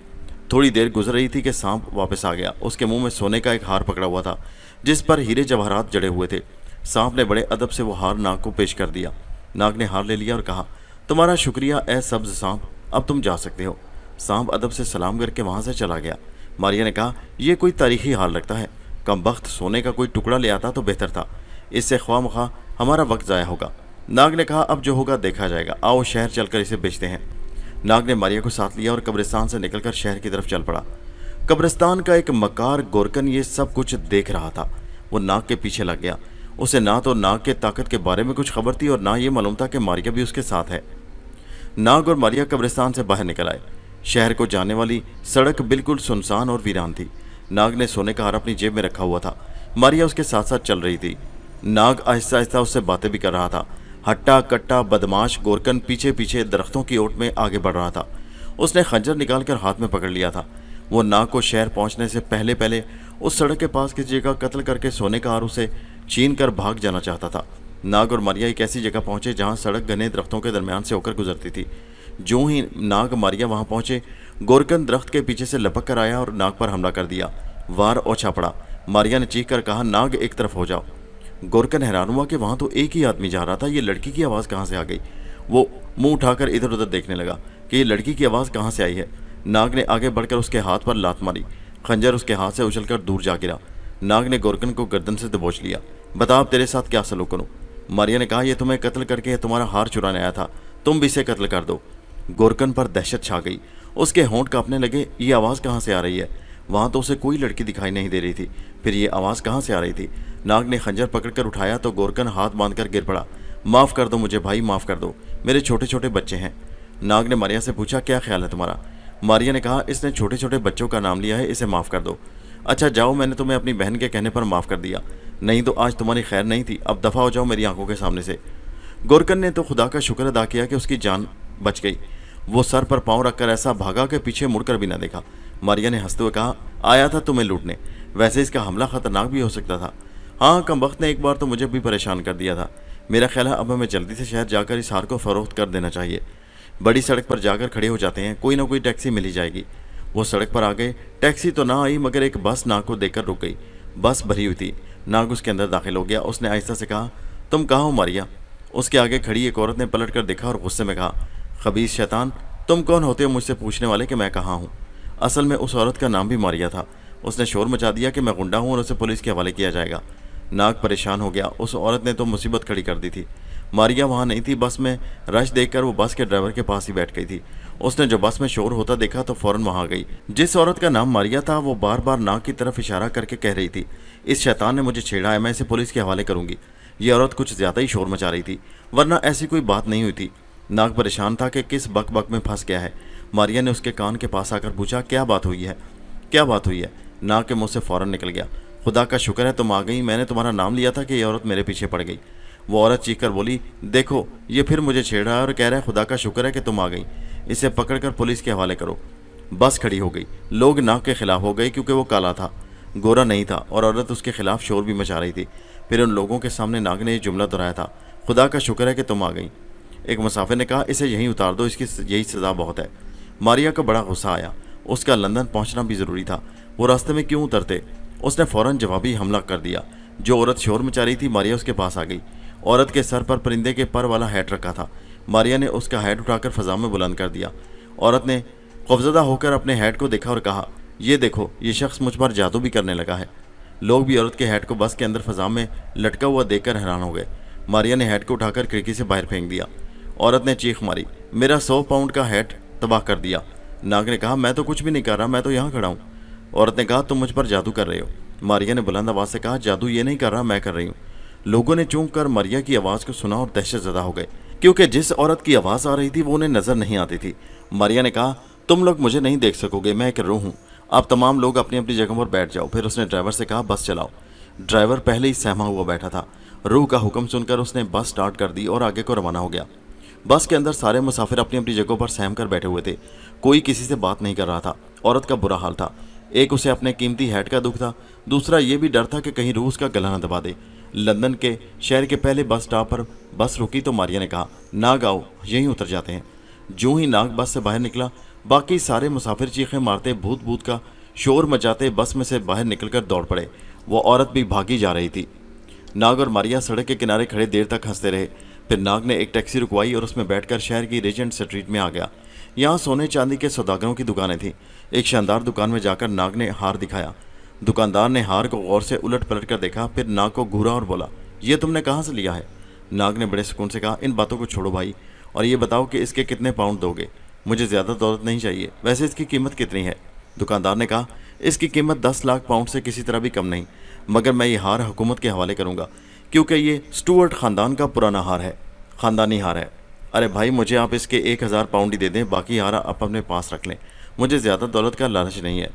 تھوڑی دیر گزر رہی تھی کہ سانپ واپس آ گیا۔ اس کے منہ میں سونے کا ایک ہار پکڑا ہوا تھا جس پر ہیرے جواہرات جڑے ہوئے تھے۔ سانپ نے بڑے ادب سے وہ ہار ناگ کو پیش کر دیا۔ ناگ نے ہار لے لیا اور کہا، تمہارا شکریہ اے سبز سانپ، اب تم جا سکتے ہو۔ سانپ ادب سے سلام کر کے وہاں سے چلا گیا۔ ماریا نے کہا، یہ کوئی تاریخی ہار لگتا ہے، کم بخت سونے کا کوئی ٹکڑا لے آتا تو بہتر تھا، اس سے خواہ مخواہ ہمارا وقت ضائع ہوگا۔ ناگ نے کہا، اب جو ہوگا دیکھا جائے گا، آؤ شہر چل کر اسے بیچتے ہیں۔ ناگ نے ماریا کو ساتھ لیا اور قبرستان سے نکل کر شہر کی طرف چل پڑا۔ قبرستان کا ایک مکار گورکن یہ سب کچھ دیکھ رہا تھا۔ وہ ناگ کے پیچھے لگ گیا۔ اسے نہ تو ناگ کے طاقت کے بارے میں کچھ خبر تھی اور نہ یہ معلوم تھا کہ ماریا بھی اس کے ساتھ ہے۔ नाग और मारिया कब्रिस्तान से बाहर निकल आए। शहर को जाने वाली सड़क बिल्कुल सुनसान और वीरान थी। नाग ने सोने का हार अपनी जेब में रखा हुआ था। मारिया उसके साथ साथ चल रही थी। नाग आहिस्ता आहिस्ता उससे बातें भी कर रहा था। हट्टा कट्टा बदमाश गोरकन पीछे पीछे दरख्तों की ओट में आगे बढ़ रहा था। उसने खंजर निकालकर हाथ में पकड़ लिया था। वो नाग को शहर पहुंचने से पहले पहले उस सड़क के पास किसी जगह कत्ल करके सोने का हार उसे छीन कर भाग जाना चाहता था। नाग और मारिया एक ऐसी जगह पहुंचे जहां सड़क घने दरख्तों के दरमियान से होकर गुजरती थी। जो ही नाग मारिया वहां पहुंचे, गोरकन दरख्त के पीछे से लपक कर आया और नाग पर हमला कर दिया। वार ओछा पड़ा। मारिया ने चीख कर कहा, नाग एक तरफ हो जाओ। गोरकन हैरान हुआ कि वहां तो एक ही आदमी जा रहा था, ये लड़की की आवाज़ कहाँ से आ गई। वो मुंह उठाकर इधर उधर देखने लगा कि ये लड़की की आवाज़ कहाँ से आई है। नाग ने आगे बढ़कर उसके हाथ पर लात मारी। खंजर उसके हाथ से उछलकर दूर जा गिरा। नाग ने गोरकन को गर्दन से दबोच लिया। बता अब तेरे साथ क्या सलूक करूं। मारिया ने कहा, यह तुम्हें कत्ल करके तुम्हारा हार चुराने आया था, तुम भी इसे कत्ल कर दो। गोरकन पर दहशत छा गई। उसके होंठ कांपने लगे। ये आवाज़ कहाँ से आ रही है। वहाँ तो उसे कोई लड़की दिखाई नहीं दे रही थी, फिर ये आवाज़ कहाँ से आ रही थी। नाग ने खंजर पकड़कर उठाया तो गोरकन हाथ बांधकर गिर पड़ा। माफ़ कर दो मुझे भाई, माफ़ कर दो, मेरे छोटे छोटे बच्चे हैं। नाग ने मारिया से पूछा, क्या ख्याल है तुम्हारा। मारिया ने कहा, इसने छोटे छोटे बच्चों का नाम लिया है, इसे माफ़ कर दो। अच्छा जाओ, मैंने तुम्हें अपनी बहन के कहने पर माफ़ कर दिया, नहीं तो आज तुम्हारी खैर नहीं थी। अब दफ़ा हो जाओ मेरी आंखों के सामने से। गोरकन ने तो खुदा का शुक्र अदा किया कि उसकी जान बच गई। वो सर पर पाँव रखकर ऐसा भागा कि पीछे मुड़कर भी न देखा। मारिया ने हंसते हुए कहा, आया था तुम्हें लूटने, वैसे इसका हमला खतरनाक भी हो सकता था। हाँ, कमबख्त ने एक बार तो मुझे भी परेशान कर दिया था। मेरा ख्याल है अब हमें जल्दी से शहर जाकर इस हार को फरोख्त कर देना चाहिए। बड़ी सड़क पर जाकर खड़े हो जाते हैं, कोई ना कोई टैक्सी मिल ही जाएगी। वो सड़क पर आ गए। टैक्सी तो ना आई मगर एक बस नाग को देखकर रुक गई। बस भरी हुई थी। नाग उसके अंदर दाखिल हो गया। उसने आहिस्ता से कहा, तुम कहाँ हो मारिया। उसके आगे खड़ी एक औरत ने पलट कर देखा और गुस्से में कहा, खबीस शैतान, तुम कौन होते हो मुझसे पूछने वाले कि मैं कहाँ हूँ। असल में उस औरत का नाम भी मारिया था। उसने शोर मचा दिया कि मैं गुंडा हूँ और उसे पुलिस के हवाले किया जाएगा। नाग परेशान हो गया। उस औरत ने तो मुसीबत खड़ी कर दी थी। मारिया वहाँ नहीं थी। बस में रश देखकर वो बस के ड्राइवर के पास ही बैठ गई थी। उसने जब बस में शोर होता देखा तो फौरन वहाँ गई। जिस औरत का नाम मारिया था वो बार बार नाग की तरफ इशारा करके कह रही थी, इस शैतान ने मुझे छेड़ा है, मैं इसे पुलिस के हवाले करूँगी। ये औरत कुछ ज़्यादा ही शोर मचा रही थी, वरना ऐसी कोई बात नहीं हुई थी। नाग परेशान था कि किस बक बक में फंस गया है। मारिया ने उसके कान के पास आकर पूछा, क्या बात हुई है, क्या बात हुई है। नाग के मुंह से फौरन निकल गया, खुदा का शुक्र है तुम आ गई, मैंने तुम्हारा नाम लिया था कि ये औरत मेरे पीछे पड़ गई। वो औरत चीख कर बोली, देखो ये फिर मुझे छेड़ रहा है और कह रहा है खुदा का शुक्र है कि तुम आ गई, इसे पकड़कर पुलिस के हवाले करो। बस खड़ी हो गई। लोग नाग के खिलाफ हो गए क्योंकि वो काला था, गोरा नहीं था और औरत उसके खिलाफ शोर भी मचा रही थी। फिर उन लोगों के सामने नाग ने ये जुमला दोहराया था, खुदा का शुक्र है कि तुम आ गई। एक मुसाफिर ने कहा, इसे यहीं उतार दो, इसकी यही सज़ा बहुत है। मारिया को बड़ा गुस्सा आया। उसका लंदन पहुंचना भी ज़रूरी था, वो रास्ते में क्यों उतरते। उसने फ़ौरन जवाबी हमला कर दिया। जो औरत शोर मचा रही थी, मारिया उसके पास आ गई। औरत के सर पर परिंदे के पर वाला हैट रखा था। मारिया ने उसका हैट उठाकर फ़ज़ा में बुलंद कर दिया। औरत ने खौफज़दा होकर अपने हैट को देखा और कहा, ये देखो ये शख्स मुझ पर जादू भी करने लगा है। लोग भी औरत के हैट को बस के अंदर फ़ज़ा में लटका हुआ देखकर हैरान हो गए। मारिया ने हैट को उठाकर खिड़की से बाहर फेंक दिया। औरत ने चीख मारी, मेरा 100 पाउंड का हैट तबाह कर दिया। नाग ने कहा, मैं तो कुछ भी नहीं कर रहा, मैं तो यहाँ खड़ा हूँ। औरत ने कहा, तुम मुझ पर जादू कर रहे हो। मारिया ने बुलंद आवाज़ से कहा, जादू ये नहीं कर रहा, मैं कर रही हूँ। लोगों ने चौंक कर मारिया की आवाज़ को सुना और दहशत ज़दा हो गए, क्योंकि जिस औरत की आवाज़ आ रही थी वो उन्हें नज़र नहीं आती थी। मारिया ने कहा, तुम लोग मुझे नहीं देख सकोगे, मैं एक रूह हूँ। आप तमाम लोग अपनी अपनी जगह पर बैठ जाओ। फिर उसने ड्राइवर से कहा, बस चलाओ। ड्राइवर पहले ही सहमा हुआ बैठा था। रूह का हुक्म सुनकर उसने बस स्टार्ट कर दी और आगे को रवाना हो गया। बस के अंदर सारे मुसाफिर अपनी अपनी जगहों पर सहम कर बैठे हुए थे। कोई किसी से बात नहीं कर रहा था। औरत का बुरा हाल था। एक उसे अपने कीमती हैट का दुख था, दूसरा ये भी डर था कि कहीं रूह उसका गला न दबा दे। लंदन के शहर के पहले बस स्टॉप पर बस रुकी तो मारिया ने कहा, नाग आओ, यहीं उतर जाते हैं। जो ही नाग बस से बाहर निकला, बाकी सारे मुसाफिर चीखें मारते, भूत भूत का शोर मचाते बस में से बाहर निकलकर दौड़ पड़े। वो औरत भी भागी जा रही थी। नाग और मारिया सड़क के किनारे खड़े देर तक हंसते रहे। फिर नाग ने एक टैक्सी रुकवाई और उसमें बैठकर शहर की रीजेंट स्ट्रीट में आ गया। यहाँ सोने चांदी के सौदागरों की दुकानें थीं। एक शानदार दुकान में जाकर नाग ने हार दिखाया। दुकानदार ने हार को गौर से उलट पलट कर देखा, फिर नाग को घूरा और बोला, ये तुमने कहाँ से लिया है। नाग ने बड़े सुकून से कहा, इन बातों को छोड़ो भाई, और ये बताओ कि इसके कितने पाउंड दोगे। मुझे ज़्यादा दौलत नहीं चाहिए, वैसे इसकी कीमत कितनी है। दुकानदार ने कहा, इसकी कीमत 10 लाख पाउंड से किसी तरह भी कम नहीं, मगर मैं ये हार हुकूमत के हवाले करूँगा, क्योंकि ये स्टुअर्ट ख़ानदान का पुराना हार है, ख़ानदानी हार है। अरे भाई, मुझे आप इसके 1000 पाउंड ही दे दें, बाकी यार आप अपने पास रख लें, मुझे ज़्यादा दौलत का लालच नहीं है।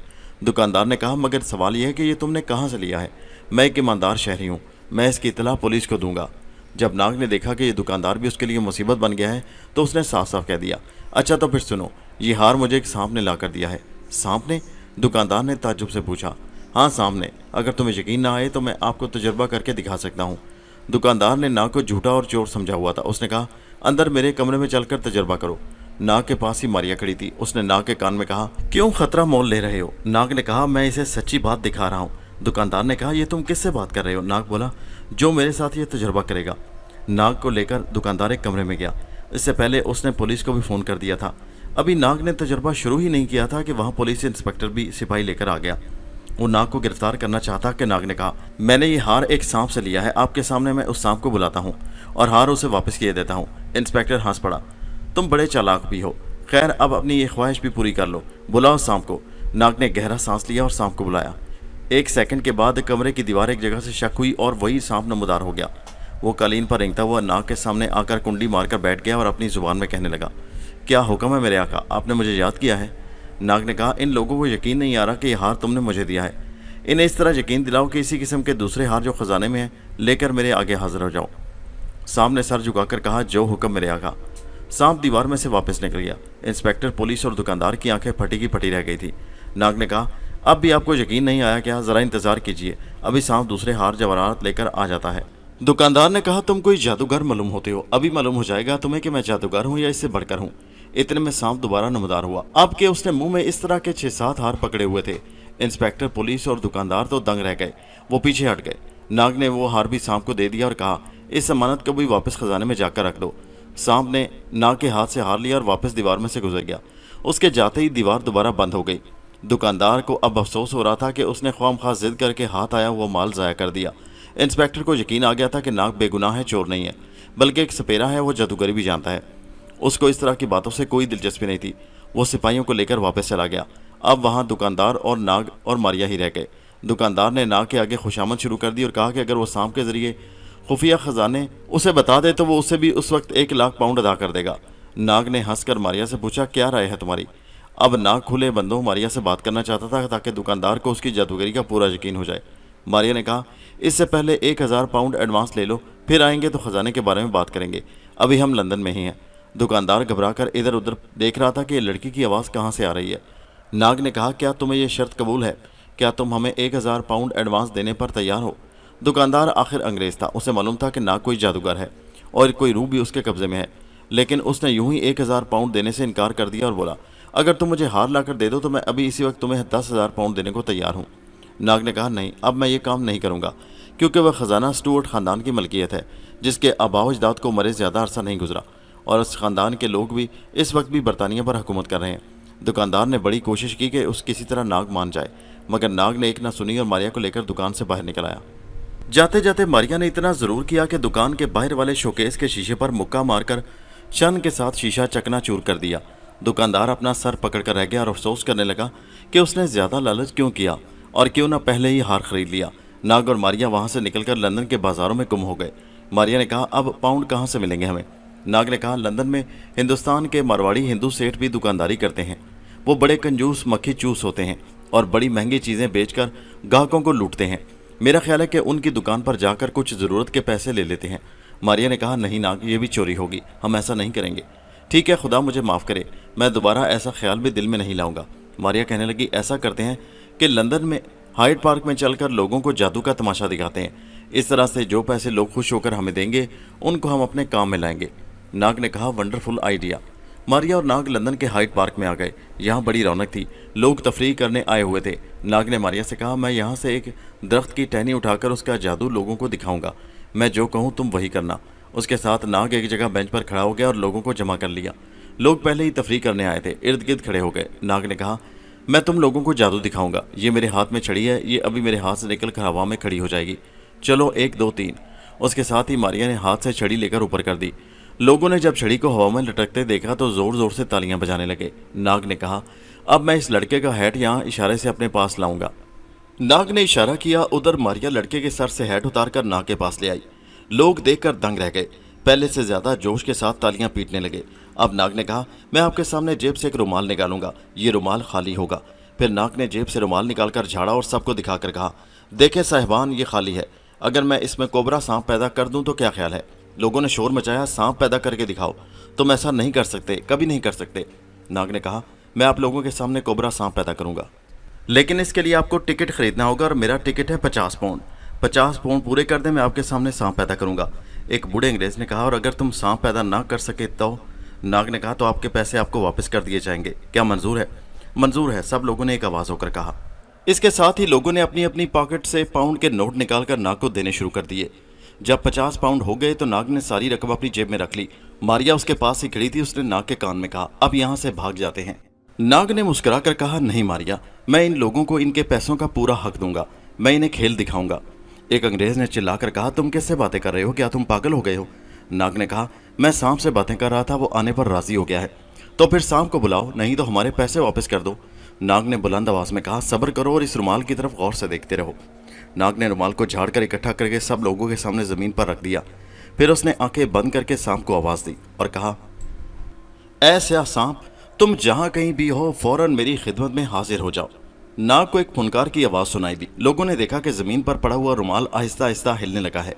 दुकानदार ने कहा, मगर सवाल यह है कि ये तुमने कहाँ से लिया है? मैं एक ईमानदार शहरी हूँ, मैं इसकी इत्तला पुलिस को दूंगा। जब नाग ने देखा कि ये दुकानदार भी उसके लिए मुसीबत बन गया है तो उसने साफ साफ कह दिया, अच्छा तो फिर सुनो, ये हार मुझे एक सांप ने ला कर दिया है। सांप ने? दुकानदार ने ताज्जुब से पूछा। हाँ सांप ने, अगर तुम्हें यकीन ना आए तो मैं आपको तजुर्बा करके दिखा सकता हूँ। दुकानदार ने नाग को झूठा और चोर समझा हुआ था। उसने कहा, अंदर मेरे कमरे में चलकर तजर्बा करो। नाग के पास ही मारिया खड़ी थी। उसने नाग के कान में कहा, क्यों खतरा मोल ले रहे हो? नाग ने कहा, मैं इसे सच्ची बात दिखा रहा हूँ। दुकानदार ने कहा, ये तुम किससे बात कर रहे हो? नाग बोला, जो मेरे साथ ये तजर्बा करेगा। नाग को लेकर दुकानदार एक कमरे में गया। इससे पहले उसने पुलिस को भी फ़ोन कर दिया था। अभी नाग ने तजर्बा शुरू ही नहीं किया था कि वहाँ पुलिस इंस्पेक्टर भी सिपाही लेकर आ गया। वो नाग को गिरफ्तार करना चाहता कि नाग ने कहा, मैंने ये हार एक सांप से लिया है, आपके सामने मैं उस सांप को बुलाता हूँ और हार उसे वापस किए देता हूँ। इंस्पेक्टर हंस पड़ा, तुम बड़े चालाक भी हो, खैर अब अपनी ये ख्वाहिश भी पूरी कर लो, बुलाओ सांप को। नाग ने गहरा सांस लिया और सांप को बुलाया। 1 सेकंड के बाद कमरे की दीवार एक जगह से शक हुई और वही सांप नमूदार हो गया। वो कालीन पर रेंगता हुआ नाग के सामने आकर कुंडी मारकर बैठ गया और अपनी जुबान में कहने लगा, क्या हुक्म है मेरे आका, आपने मुझे याद किया है? नाग ने कहा, इन लोगों को यकीन नहीं आ रहा कि यह हार तुमने मुझे दिया है। इन्हें इस तरह यकीन दिलाओ कि इसी किस्म के दूसरे हार जो खजाने में हैं लेकर मेरे आगे हाजिर हो जाओ। सांप ने सर झुकाकर कहा, जो हुक्म मेरे आका। सांप दीवार में से वापस निकल गया। इंस्पेक्टर, पुलिस और दुकानदार की आंखें फटी की फटी रह गई थी। नाग ने कहा, अब भी आपको यकीन नहीं आया क्या? ज़रा इंतज़ार कीजिए, अभी सांप दूसरे हार जवाहरात लेकर आ जाता है। दुकानदार ने कहा, तुम कोई जादूगर मालूम होते हो, अभी मालूम हो जाएगा तुम्हें कि मैं जादूगर हूँ या इससे बढ़कर हूँ। इतने में सांप दोबारा नमदार हुआ। अब के उसने मुंह में इस तरह के 6-7 हार पकड़े हुए थे। इंस्पेक्टर, पुलिस और दुकानदार तो दंग रह गए, वो पीछे हट गए। नाग ने वो हार भी सांप को दे दिया और कहा, इस अमानत को भी वापस खजाने में जाकर रख दो। सांप ने नाग के हाथ से हार लिया और वापस दीवार में से गुजर गया। उसके जाते ही दीवार दोबारा बंद हो गई। दुकानदार को अब अफसोस हो रहा था कि उसने ख्वामख्वाह जिद करके हाथ आया हुआ माल ज़ाया कर दिया। इंस्पेक्टर को यकीन आ गया था कि नाग बेगुनाह है, चोर नहीं है, बल्कि एक सपेरा है, वो जादूगरी भी जानता है। उसको इस तरह की बातों से कोई दिलचस्पी नहीं थी। वो सिपाहियों को लेकर वापस चला गया। अब वहाँ दुकानदार और नाग और मारिया ही रह गए। दुकानदार ने नाग के आगे खुशामद शुरू कर दी और कहा कि अगर वो सांप के ज़रिए खुफिया ख़जाने उसे बता दे तो वो उससे भी उस वक्त 1 लाख पाउंड अदा कर देगा। नाग ने हंसकर मारिया से पूछा, क्या राय है तुम्हारी? अब नाग खुले बंदों मारिया से बात करना चाहता था ताकि दुकानदार को उसकी जादूगरी का पूरा यकीन हो जाए। मारिया ने कहा, इससे पहले 1000 पाउंड एडवांस ले लो, फिर आएंगे तो ख़जाने के बारे में बात करेंगे, अभी हम लंदन में ही हैं। दुकानदार घबराकर इधर उधर देख रहा था कि लड़की की आवाज़ कहाँ से आ रही है। नाग ने कहा, क्या तुम्हें यह शर्त कबूल है? क्या तुम हमें 1000 पाउंड एडवांस देने पर तैयार हो? दुकानदार आखिर अंग्रेज़ था, उसे मालूम था कि नाग कोई जादूगर है और कोई रूह भी उसके कब्ज़े में है, लेकिन उसने यूं ही 1000 पाउंड देने से इनकार कर दिया और बोला, अगर तुम मुझे हार लाकर दे दो तो मैं अभी इसी वक्त तुम्हें 10,000 पाउंड देने को तैयार हूँ। नाग ने कहा, नहीं, अब मैं ये काम नहीं करूँगा, क्योंकि वह ख़जाना स्टुअर्ट ख़ानदान की मलकियत है, जिसके आबाओ अजदाद को मरे ज़्यादा अरसा नहीं गुजरा, और उस ख़ानदान के लोग भी इस वक्त भी बरतानिया पर हुकूमत कर रहे हैं। दुकानदार ने बड़ी कोशिश की कि उस किसी तरह नाग मान जाए, मगर नाग ने एक ना सुनी और मारिया को लेकर दुकान से बाहर निकल आया। जाते जाते मारिया ने इतना ज़रूर किया कि दुकान के बाहर वाले शोकेस के शीशे पर मुक्का मारकर शन के साथ शीशा चकनाचूर कर दिया। दुकानदार अपना सर पकड़ कर रह गया और अफसोस करने लगा कि उसने ज़्यादा लालच क्यों किया और क्यों ना पहले ही हार खरीद लिया। नाग और मारिया वहाँ से निकलकर लंदन के बाज़ारों में गुम हो गए। मारिया ने कहा, अब पाउंड कहाँ से मिलेंगे हमें? नाग ने कहा, लंदन में हिंदुस्तान के मारवाड़ी हिंदू सेठ भी दुकानदारी करते हैं। वो बड़े कंजूस मक्खी चूस होते हैं और बड़ी महंगी चीज़ें बेचकर ग्राहकों को लूटते हैं। मेरा ख्याल है कि उनकी दुकान पर जाकर कुछ ज़रूरत के पैसे ले लेते हैं। मारिया ने कहा, नहीं नाग, ये भी चोरी होगी, हम ऐसा नहीं करेंगे। ठीक है, खुदा मुझे माफ़ करे, मैं दोबारा ऐसा ख्याल भी दिल में नहीं लाऊंगा। मारिया कहने लगी, ऐसा करते हैं कि लंदन में हाइड पार्क में चलकर लोगों को जादू का तमाशा दिखाते हैं। इस तरह से जो पैसे लोग खुश होकर हमें देंगे उनको हम अपने काम में लाएंगे। नाग ने कहा, वंडरफुल आइडिया। मारिया और नाग लंदन के हाइड पार्क में आ गए। यहाँ बड़ी रौनक थी, लोग तफरीह करने आए हुए थे। नाग ने मारिया से कहा, मैं यहाँ से एक दरख्त की टहनी उठाकर उसका जादू लोगों को दिखाऊंगा, मैं जो कहूँ तुम वही करना। उसके साथ नाग एक जगह बेंच पर खड़ा हो गया और लोगों को जमा कर लिया। लोग पहले ही तफरीह करने आए थे, इर्द गिर्द खड़े हो गए। नाग ने कहा, मैं तुम लोगों को जादू दिखाऊंगा। ये मेरे हाथ में छड़ी है, ये अभी मेरे हाथ से निकल कर हवा में खड़ी हो जाएगी। चलो 1 2 3। उसके साथ ही मारिया ने हाथ से छड़ी लेकर ऊपर कर दी। लोगों ने जब छड़ी को हवा में लटकते देखा तो ज़ोर ज़ोर से तालियां बजाने लगे। नाग ने कहा, अब मैं इस लड़के का हैट यहाँ इशारे से अपने पास लाऊंगा। नाग ने इशारा किया, उधर मारिया लड़के के सर से हैट उतार कर नाग के पास ले आई। लोग देखकर दंग रह गए। पहले से ज्यादा जोश के साथ तालियां पीटने लगे। अब नाग ने कहा, मैं आपके सामने जेब से एक रुमाल निकालूंगा, ये रुमाल खाली होगा। फिर नाग ने जेब से रुमाल निकालकर झाड़ा और सबको दिखाकर कहा, देखें साहिबान, ये खाली है। अगर मैं इसमें कोबरा सांप पैदा कर दूं तो क्या ख्याल है? लोगों ने शोर मचाया, सांप पैदा करके दिखाओ। तुम ऐसा नहीं कर सकते, कभी नहीं कर सकते। नाग ने कहा, मैं आप लोगों के सामने कोबरा सांप पैदा करूंगा, लेकिन इसके लिए आपको टिकट खरीदना होगा और मेरा टिकट है 50 पाउंड। 50 पाउंड पूरे कर दें, मैं आपके सामने सांप पैदा करूंगा। एक बूढ़े अंग्रेज ने कहा, और अगर तुम सांप पैदा ना कर सके तो? नाग ने कहा, तो आपके पैसे आपको वापस कर दिए जाएंगे। क्या मंजूर है? मंजूर है, सब लोगों ने एक आवाज़ होकर कहा। इसके साथ ही लोगों ने अपनी अपनी पॉकेट से पाउंड के नोट निकालकर नाग को देने शुरू कर दिए। जब 50 पाउंड हो गए तो नाग ने सारी रकम अपनी जेब में रख ली। मारिया उसके पास ही खड़ी थी। उसने नाग के कान में कहा, अब यहाँ से भाग जाते हैं। नाग ने मुस्कुरा कर कहा, नहीं मारिया, मैं इन लोगों को इनके पैसों का पूरा हक दूंगा, मैं इन्हें खेल दिखाऊंगा। एक अंग्रेज ने चिल्लाकर कहा, तुम किससे बातें कर रहे हो? क्या तुम पागल हो गए हो? नाग ने कहा, मैं सांप से बातें कर रहा था, वो आने पर राजी हो गया है। तो फिर सांप को बुलाओ, नहीं तो हमारे पैसे वापस कर दो। नाग ने बुलंद आवाज में कहा, सब्र करो और इस रुमाल की तरफ गौर से देखते रहो। नाग ने रुमाल को झाड़ कर इकट्ठा करके सब लोगों के सामने जमीन पर रख दिया। फिर उसने आंखें बंद करके सांप को आवाज दी और कहा, ऐसा सांप, तुम जहां कहीं भी हो फौरन मेरी खिदमत में हाजिर हो जाओ। नाग को एक फुनकार की आवाज सुनाई दी। लोगों ने देखा कि जमीन पर पड़ा हुआ रुमाल आहिस्ता आहिस्ता हिलने लगा है।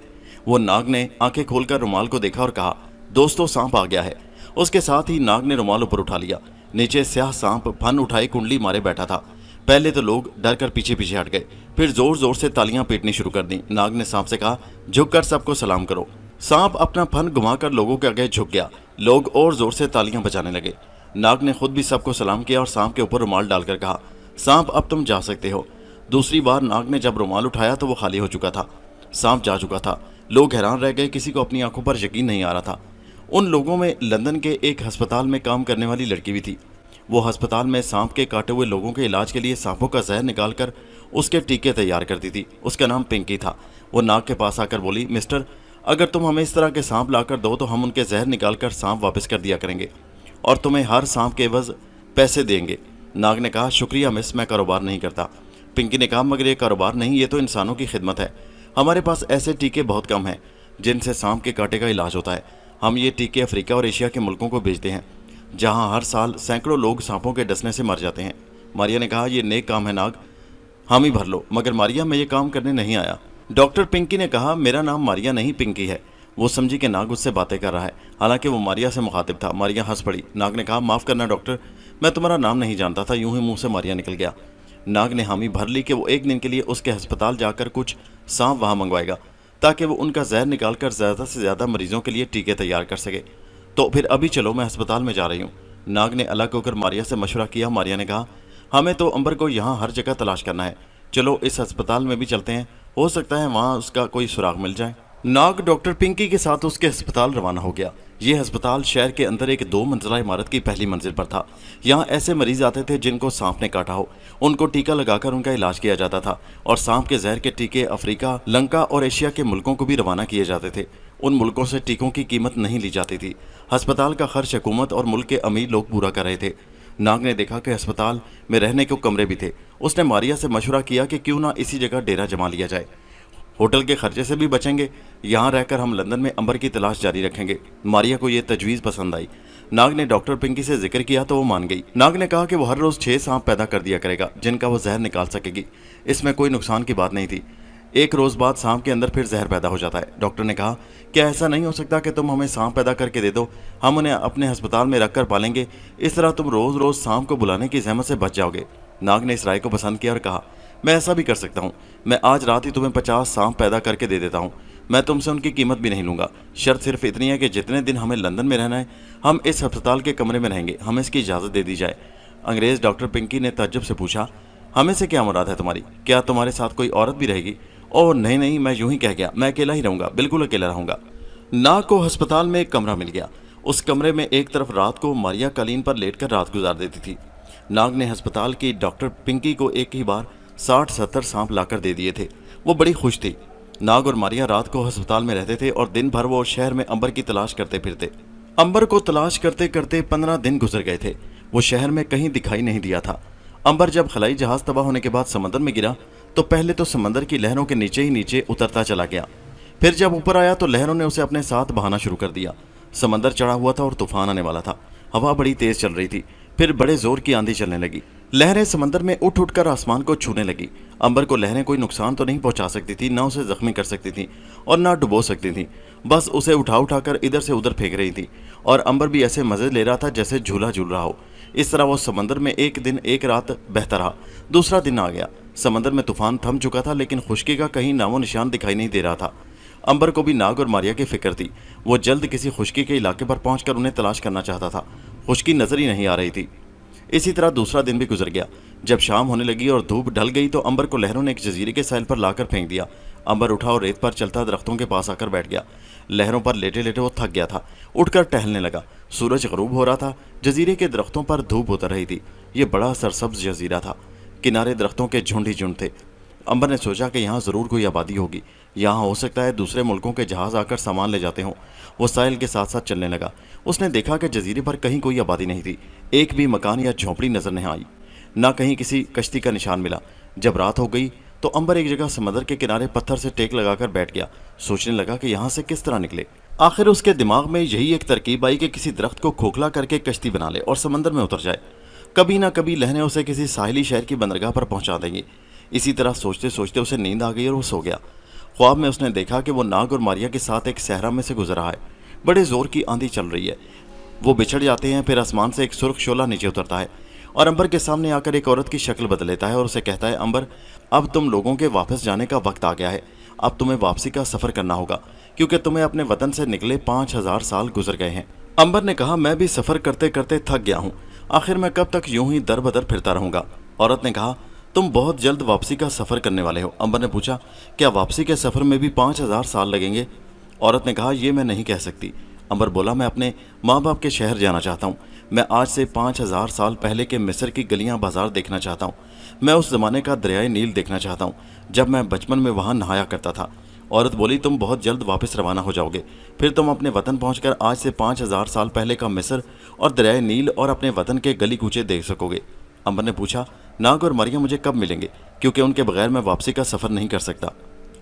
वो नाग ने आंखें खोलकर रुमाल को देखा और कहा, दोस्तों, सांप आ गया है। उसके साथ ही नाग ने रुमाल ऊपर उठा लिया। नीचे स्याह सांप फन उठाए कुंडली मारे बैठा था। पहले तो लोग डर कर पीछे पीछे हट गए, फिर जोर जोर से तालियां पीटनी शुरू कर दी। नाग ने सांप से कहा, झुककर सबको सलाम करो। सांप अपना फन घुमाकर लोगों के आगे झुक गया। लोग और जोर से तालियां बजाने लगे। नाग ने खुद भी सबको सलाम किया और सांप के ऊपर रुमाल डालकर कहा, सांप, अब तुम जा सकते हो। दूसरी बार नाग ने जब रुमाल उठाया तो वो खाली हो चुका था। सांप जा चुका था। लोग हैरान रह गए, किसी को अपनी आंखों पर यकीन नहीं आ रहा था। उन लोगों में लंदन के एक अस्पताल में काम करने वाली लड़की भी थी। वो अस्पताल में सांप के काटे हुए लोगों के इलाज के लिए सांपों का जहर निकालकर उसके टीके तैयार करती थी। उसका नाम पिंकी था। वो नाग के पास आकर बोली, मिस्टर, अगर तुम हमें इस तरह के सांप लाकर दो तो हम उनके जहर निकालकर सांप वापस कर दिया करेंगे और तुम्हें हर सांप के एवज पैसे देंगे। नाग ने कहा, शुक्रिया मिस, मैं कारोबार नहीं करता। पिंकी ने कहा, मगर ये कारोबार नहीं, ये तो इंसानों की खिदमत है। हमारे पास ऐसे टीके बहुत कम हैं जिनसे सांप के कांटे का इलाज होता है। हम ये टीके अफ्रीका और एशिया के मुल्कों को भेजते हैं, जहां हर साल सैकड़ों लोग सांपों के डसने से मर जाते हैं। मारिया ने कहा, ये नेक काम है नाग, हम ही भर लो। मगर मारिया, मैं ये काम करने नहीं आया। डॉक्टर पिंकी ने कहा, मेरा नाम मारिया नहीं पिंकी है। वो समझी कि नाग उससे बातें कर रहा है, हालांकि वो मारिया से मुखातिब था। मारिया हंस पड़ी। नाग ने कहा, माफ़ करना डॉक्टर, मैं तुम्हारा नाम नहीं जानता था। यूं ही मुंह से मारिया निकल गया। नाग ने हामी भर ली कि वो एक दिन के लिए उसके अस्पताल जाकर कुछ सांप वहाँ मंगवाएगा ताकि वो उनका जहर निकालकर ज़्यादा से ज़्यादा मरीजों के लिए टीके तैयार कर सके। तो फिर अभी चलो, मैं अस्पताल में जा रही हूँ। नाग ने अलग होकर मारिया से मशवरा किया। मारिया ने कहा, हमें तो अंबर को यहाँ हर जगह तलाश करना है, चलो इस अस्पताल में भी चलते हैं, हो सकता है वहाँ उसका कोई सुराग मिल जाए। नाग डॉक्टर पिंकी के साथ उसके अस्पताल रवाना हो गया। ये अस्पताल शहर के अंदर एक 2 मंजिला इमारत की पहली मंजिल पर था। यहाँ ऐसे मरीज आते थे जिनको सांप ने काटा हो, उनको टीका लगाकर उनका इलाज किया जाता था और सांप के जहर के टीके अफ्रीका, लंका और एशिया के मुल्कों को भी रवाना किए जाते थे। उन मुल्कों से टीकों की कीमत नहीं ली जाती थी। अस्पताल का खर्च हुकूमत और मुल्क के अमीर लोग पूरा कर रहे थे। नाग ने देखा कि अस्पताल में रहने के कमरे भी थे। उसने मारिया से मशवरा किया कि क्यों ना इसी जगह डेरा जमा लिया जाए, होटल के खर्चे से भी बचेंगे। यहाँ रहकर हम लंदन में अंबर की तलाश जारी रखेंगे। मारिया को यह तजवीज़ पसंद आई। नाग ने डॉक्टर पिंकी से जिक्र किया तो वो मान गई। नाग ने कहा कि वो हर रोज़ 6 सांप पैदा कर दिया करेगा जिनका वो जहर निकाल सकेगी। इसमें कोई नुकसान की बात नहीं थी। एक रोज़ बाद सांप के अंदर फिर जहर पैदा हो जाता है। डॉक्टर ने कहा, क्या ऐसा नहीं हो सकता कि तुम हमें सांप पैदा करके दे दो, हम उन्हें अपने अस्पताल में रख कर पालेंगे, इस तरह तुम रोज़ रोज़ सांप को बुलाने की जहमत से बच जाओगे। नाग ने इस राय को पसंद किया और कहा, मैं ऐसा भी कर सकता हूँ। मैं आज रात ही तुम्हें 50 सांप पैदा करके दे देता हूँ। मैं तुमसे उनकी कीमत भी नहीं लूँगा। शर्त सिर्फ इतनी है कि जितने दिन हमें लंदन में रहना है हम इस अस्पताल के कमरे में रहेंगे, हमें इसकी इजाज़त दे दी जाए। अंग्रेज़ डॉक्टर पिंकी ने तज्जुब से पूछा, हमें से क्या मुराद है तुम्हारी? क्या तुम्हारे साथ कोई औरत भी रहेगी? ओह नहीं नहीं, मैं यूं ही कह गया, मैं अकेला ही रहूँगा, बिल्कुल अकेला रहूँगा। नाग को अस्पताल में एक कमरा मिल गया। उस कमरे में एक तरफ रात को मारिया कालीन पर लेटकर रात गुजार देती थी। नाग ने अस्पताल की डॉक्टर पिंकी को एक ही बार 60-70 सांप लाकर दे दिए थे। वो बड़ी खुश थी। नाग और मारिया रात को अस्पताल में रहते थे और दिन भर वो शहर में अंबर की तलाश करते फिरते। अंबर को तलाश करते करते 15 दिन गुजर गए थे। वो शहर में कहीं दिखाई नहीं दिया था। अंबर जब खलाई जहाज तबाह होने के बाद समंदर में गिरा तो पहले तो समंदर की लहरों के नीचे ही नीचे उतरता चला गया। پھر جب اوپر آیا تو لہروں نے اسے اپنے ساتھ بہانا شروع کر دیا۔ سمندر چڑھا ہوا تھا اور طوفان آنے والا تھا۔ ہوا بڑی تیز چل رہی تھی، پھر بڑے زور کی آندھی چلنے لگی۔ لہریں سمندر میں اٹھ اٹھ کر آسمان کو چھونے لگی۔ امبر کو لہریں کوئی نقصان تو نہیں پہنچا سکتی تھی، نہ اسے زخمی کر سکتی تھیں اور نہ ڈبو سکتی تھیں، بس اسے اٹھا اٹھا کر ادھر سے ادھر پھینک رہی تھی، اور امبر بھی ایسے مزے لے رہا تھا جیسے جھولا جھول رہا ہو۔ اس طرح وہ سمندر میں ایک دن ایک رات بہتا رہا۔ دوسرا دن آ گیا۔ سمندر میں طوفان تھم چکا تھا، لیکن خشکی کا کہیں نام و نشان دکھائی نہیں دے رہا تھا۔ امبر کو بھی ناگ اور ماریا کی فکر تھی۔ وہ جلد کسی خشکی کے علاقے پر پہنچ کر انہیں تلاش کرنا چاہتا تھا۔ خشکی نظر ہی نہیں آ رہی تھی۔ اسی طرح دوسرا دن بھی گزر گیا۔ جب شام ہونے لگی اور دھوپ ڈھل گئی تو امبر کو لہروں نے ایک جزیرے کے ساحل پر لا کر پھینک دیا۔ امبر اٹھا اور ریت پر چلتا درختوں کے پاس آ کر بیٹھ گیا۔ لہروں پر لیٹے لیٹے وہ تھک گیا تھا، اٹھ کر ٹہلنے لگا۔ سورج غروب ہو رہا تھا، جزیرے کے درختوں پر دھوپ اتر رہی تھی۔ یہ بڑا سرسبز جزیرہ تھا، کنارے درختوں کے جھنڈ ہی جھنڈ تھے۔ امبر نے سوچا کہ یہاں ضرور کوئی آبادی ہوگی، یہاں ہو سکتا ہے دوسرے ملکوں کے جہاز آ کر سامان لے جاتے ہوں۔ وہ ساحل کے ساتھ ساتھ چلنے لگا۔ اس نے دیکھا کہ جزیرے پر کہیں کوئی آبادی نہیں تھی، ایک بھی مکان یا جھونپڑی نظر نہیں آئی، نہ کہیں کسی کشتی کا نشان ملا۔ جب رات ہو گئی تو امبر ایک جگہ سمندر کے کنارے پتھر سے ٹیک لگا کر بیٹھ گیا۔ سوچنے لگا کہ یہاں سے کس طرح نکلے۔ آخر اس کے دماغ میں یہی ایک ترکیب آئی کہ کسی درخت کو کھوکھلا کر کے کشتی بنا لے اور سمندر میں اتر جائے۔ کبھی نہ کبھی لہریں اسے کسی ساحلی شہر کی بندرگاہ پر پہنچا دیں گی۔ اسی طرح سوچتے سوچتے اسے نیند آ گئی اور وہ سو گیا۔ خواب میں اس نے دیکھا کہ وہ ناگ اور ماریا کے ساتھ ایک صحرا میں سے گزر رہا ہے۔ بڑے زور کی آندھی چل رہی ہے، وہ بچھڑ جاتے ہیں، پھر آسمان سے ایک سرخ شعلہ نیچے اترتا ہے اور امبر کے سامنے آ کر ایک عورت کی شکل بدل لیتا ہے اور اسے کہتا ہے، امبر، اب تم لوگوں کے واپس جانے کا وقت آ گیا ہے۔ اب تمہیں واپسی کا سفر کرنا ہوگا، کیونکہ تمہیں اپنے وطن سے نکلے 5000 سال گزر گئے ہیں۔ امبر نے کہا، میں بھی سفر کرتے کرتے تھک گیا ہوں، آخر میں کب تک یوں ہی در بدر پھرتا رہوں گا۔ عورت نے کہا، تم بہت جلد واپسی کا سفر کرنے والے ہو۔ امبر نے پوچھا، کیا واپسی کے سفر میں بھی 5000 سال لگیں گے؟ عورت نے کہا، یہ میں نہیں کہہ سکتی۔ امبر بولا، میں اپنے ماں باپ کے شہر جانا چاہتا ہوں۔ میں آج سے 5000 سال پہلے کے مصر کی گلیاں بازار دیکھنا چاہتا ہوں۔ میں اس زمانے کا دریائے نیل دیکھنا چاہتا ہوں جب میں بچپن میں وہاں نہایا کرتا تھا۔ عورت بولی، تم بہت جلد واپس روانہ ہو جاؤ گے، پھر تم اپنے وطن پہنچ کر آج سے 5000 سال پہلے کا مصر اور دریائے نیل اور اپنے وطن کے گلی کوچے دیکھ سکو گے۔ امبر نے پوچھا، ناگ اور مریم مجھے کب ملیں گے، کیونکہ ان کے بغیر میں واپسی کا سفر نہیں کر سکتا۔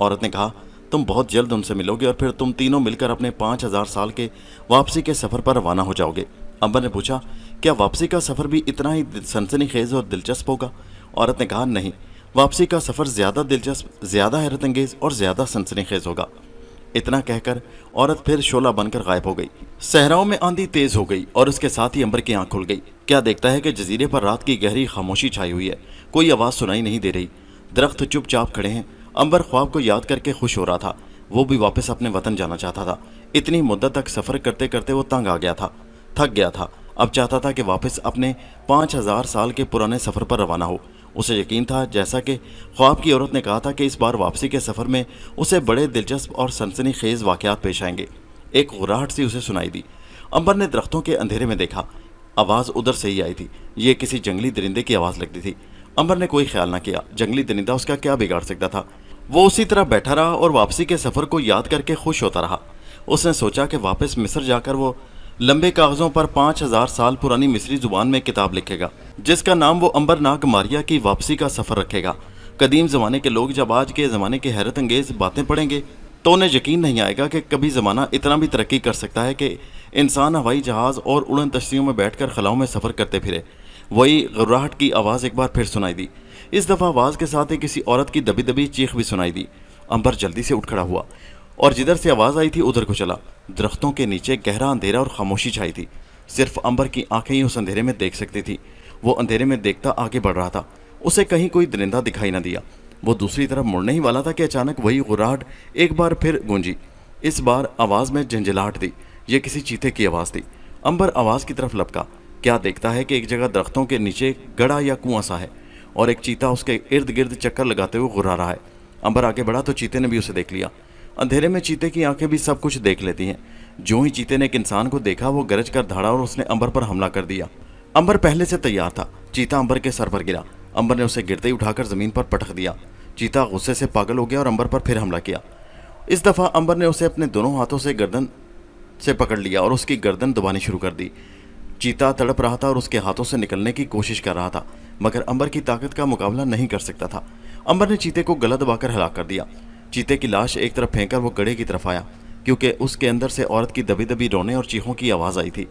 عورت نے کہا، تم بہت جلد ان سے ملو گے اور پھر تم تینوں مل کر اپنے 5000 سال کے واپسی کے سفر پر روانہ ہو جاؤ گے۔ امبر نے پوچھا، کیا واپسی کا سفر بھی اتنا ہی سنسنی خیز اور دلچسپ ہوگا؟ عورت نے کہا، نہیں، واپسی کا سفر زیادہ دلچسپ، زیادہ حیرت انگیز اور زیادہ سنسنی خیز ہوگا۔ اتنا کہہ کر عورت پھر شعلہ بن کر غائب ہو گئی۔ صحراؤں میں آندھی تیز ہو گئی اور اس کے ساتھ ہی امبر کی آنکھ کھل گئی۔ کیا دیکھتا ہے کہ جزیرے پر رات کی گہری خاموشی چھائی ہوئی ہے، کوئی آواز سنائی نہیں دے رہی، درخت چپ چاپ کھڑے ہیں۔ امبر خواب کو یاد کر کے خوش ہو رہا تھا، وہ بھی واپس اپنے وطن جانا چاہتا تھا۔ اتنی مدت تک سفر کرتے کرتے وہ تنگ آ گیا تھا، تھک گیا تھا، اب چاہتا تھا کہ واپس اپنے 5000 سال کے پرانے سفر پر روانہ ہو۔ اسے یقین تھا، جیسا کہ خواب کی عورت نے کہا تھا، کہ اس بار واپسی کے سفر میں اسے بڑے دلچسپ اور سنسنی خیز واقعات پیش آئیں گے۔ ایک غراہٹ سی اسے سنائی دی۔ امبر نے درختوں کے اندھیرے میں دیکھا، آواز ادھر سے ہی آئی تھی، یہ کسی جنگلی درندے کی آواز لگتی تھی۔ امبر نے کوئی خیال نہ کیا، جنگلی درندہ اس کا کیا بگاڑ سکتا تھا۔ وہ اسی طرح بیٹھا رہا اور واپسی کے سفر کو یاد کر کے خوش ہوتا رہا۔ اس نے سوچا کہ واپس مصر جا کر وہ لمبے کاغذوں پر 5000 سال پرانی مصری زبان میں کتاب لکھے گا، جس کا نام وہ امبر ناگ ماریا کی واپسی کا سفر رکھے گا۔ قدیم زمانے کے لوگ جب آج کے زمانے کی حیرت انگیز باتیں پڑھیں گے تو انہیں یقین نہیں آئے گا کہ کبھی زمانہ اتنا بھی ترقی کر سکتا ہے کہ انسان ہوائی جہاز اور اڑن تشتیوں میں بیٹھ کر خلاؤں میں سفر کرتے پھرے۔ وہی غراہٹ کی آواز ایک بار پھر سنائی دی۔ اس دفعہ آواز کے ساتھ ہی کسی عورت کی دبی دبی چیخ بھی سنائی دی۔ امبر جلدی سے اٹھ کھڑا ہوا اور جدھر سے آواز آئی تھی ادھر کو چلا۔ درختوں کے نیچے گہرا اندھیرا اور خاموشی چھائی تھی، صرف امبر کی آنکھیں ہی اس اندھیرے میں دیکھ سکتی تھی۔ وہ اندھیرے میں دیکھتا آگے بڑھ رہا تھا، اسے کہیں کوئی درندہ دکھائی نہ دیا۔ وہ دوسری طرف مڑنے ہی والا تھا کہ اچانک وہی غراہٹ ایک بار پھر گونجی۔ اس بار آواز میں جھنجھلاہٹ تھی، یہ کسی چیتے کی آواز تھی۔ امبر آواز کی طرف لپکا، کیا دیکھتا ہے کہ ایک جگہ درختوں کے نیچے گڑھا یا کنواں سا ہے اور ایک چیتا اس کے ارد گرد چکر لگاتے ہوئے غرا رہا ہے۔ امبر آگے بڑھا تو چیتے نے بھی اسے دیکھ لیا۔ اندھیرے میں چیتے کی آنکھیں بھی سب کچھ دیکھ لیتی ہیں۔ جو ہی چیتے نے ایک انسان کو دیکھا وہ گرج کر دھاڑا اور اس نے امبر پر حملہ کر دیا۔ امبر پہلے سے تیار تھا، چیتا امبر کے سر پر گرا، امبر نے اسے گرتے ہی اٹھا کر زمین پر پٹخ دیا۔ چیتا غصے سے پاگل ہو گیا اور امبر پر پھر حملہ کیا۔ اس دفعہ امبر نے اسے اپنے دونوں ہاتھوں سے گردن سے پکڑ لیا اور اس کی گردن دبانی شروع کر دی۔ چیتا تڑپ رہا تھا اور اس کے ہاتھوں سے نکلنے کی کوشش کر رہا تھا، مگر امبر کی طاقت کا مقابلہ نہیں کر سکتا تھا۔ امبر نے چیتے کو گلا دبا کر ہلاک کر دیا۔ چیتے کی لاش ایک طرف پھینک کر وہ گڑھے کی طرف آیا کیونکہ اس کے اندر سے عورت کی دبی دبی رونے اور چیخوں کی آواز آئی تھی۔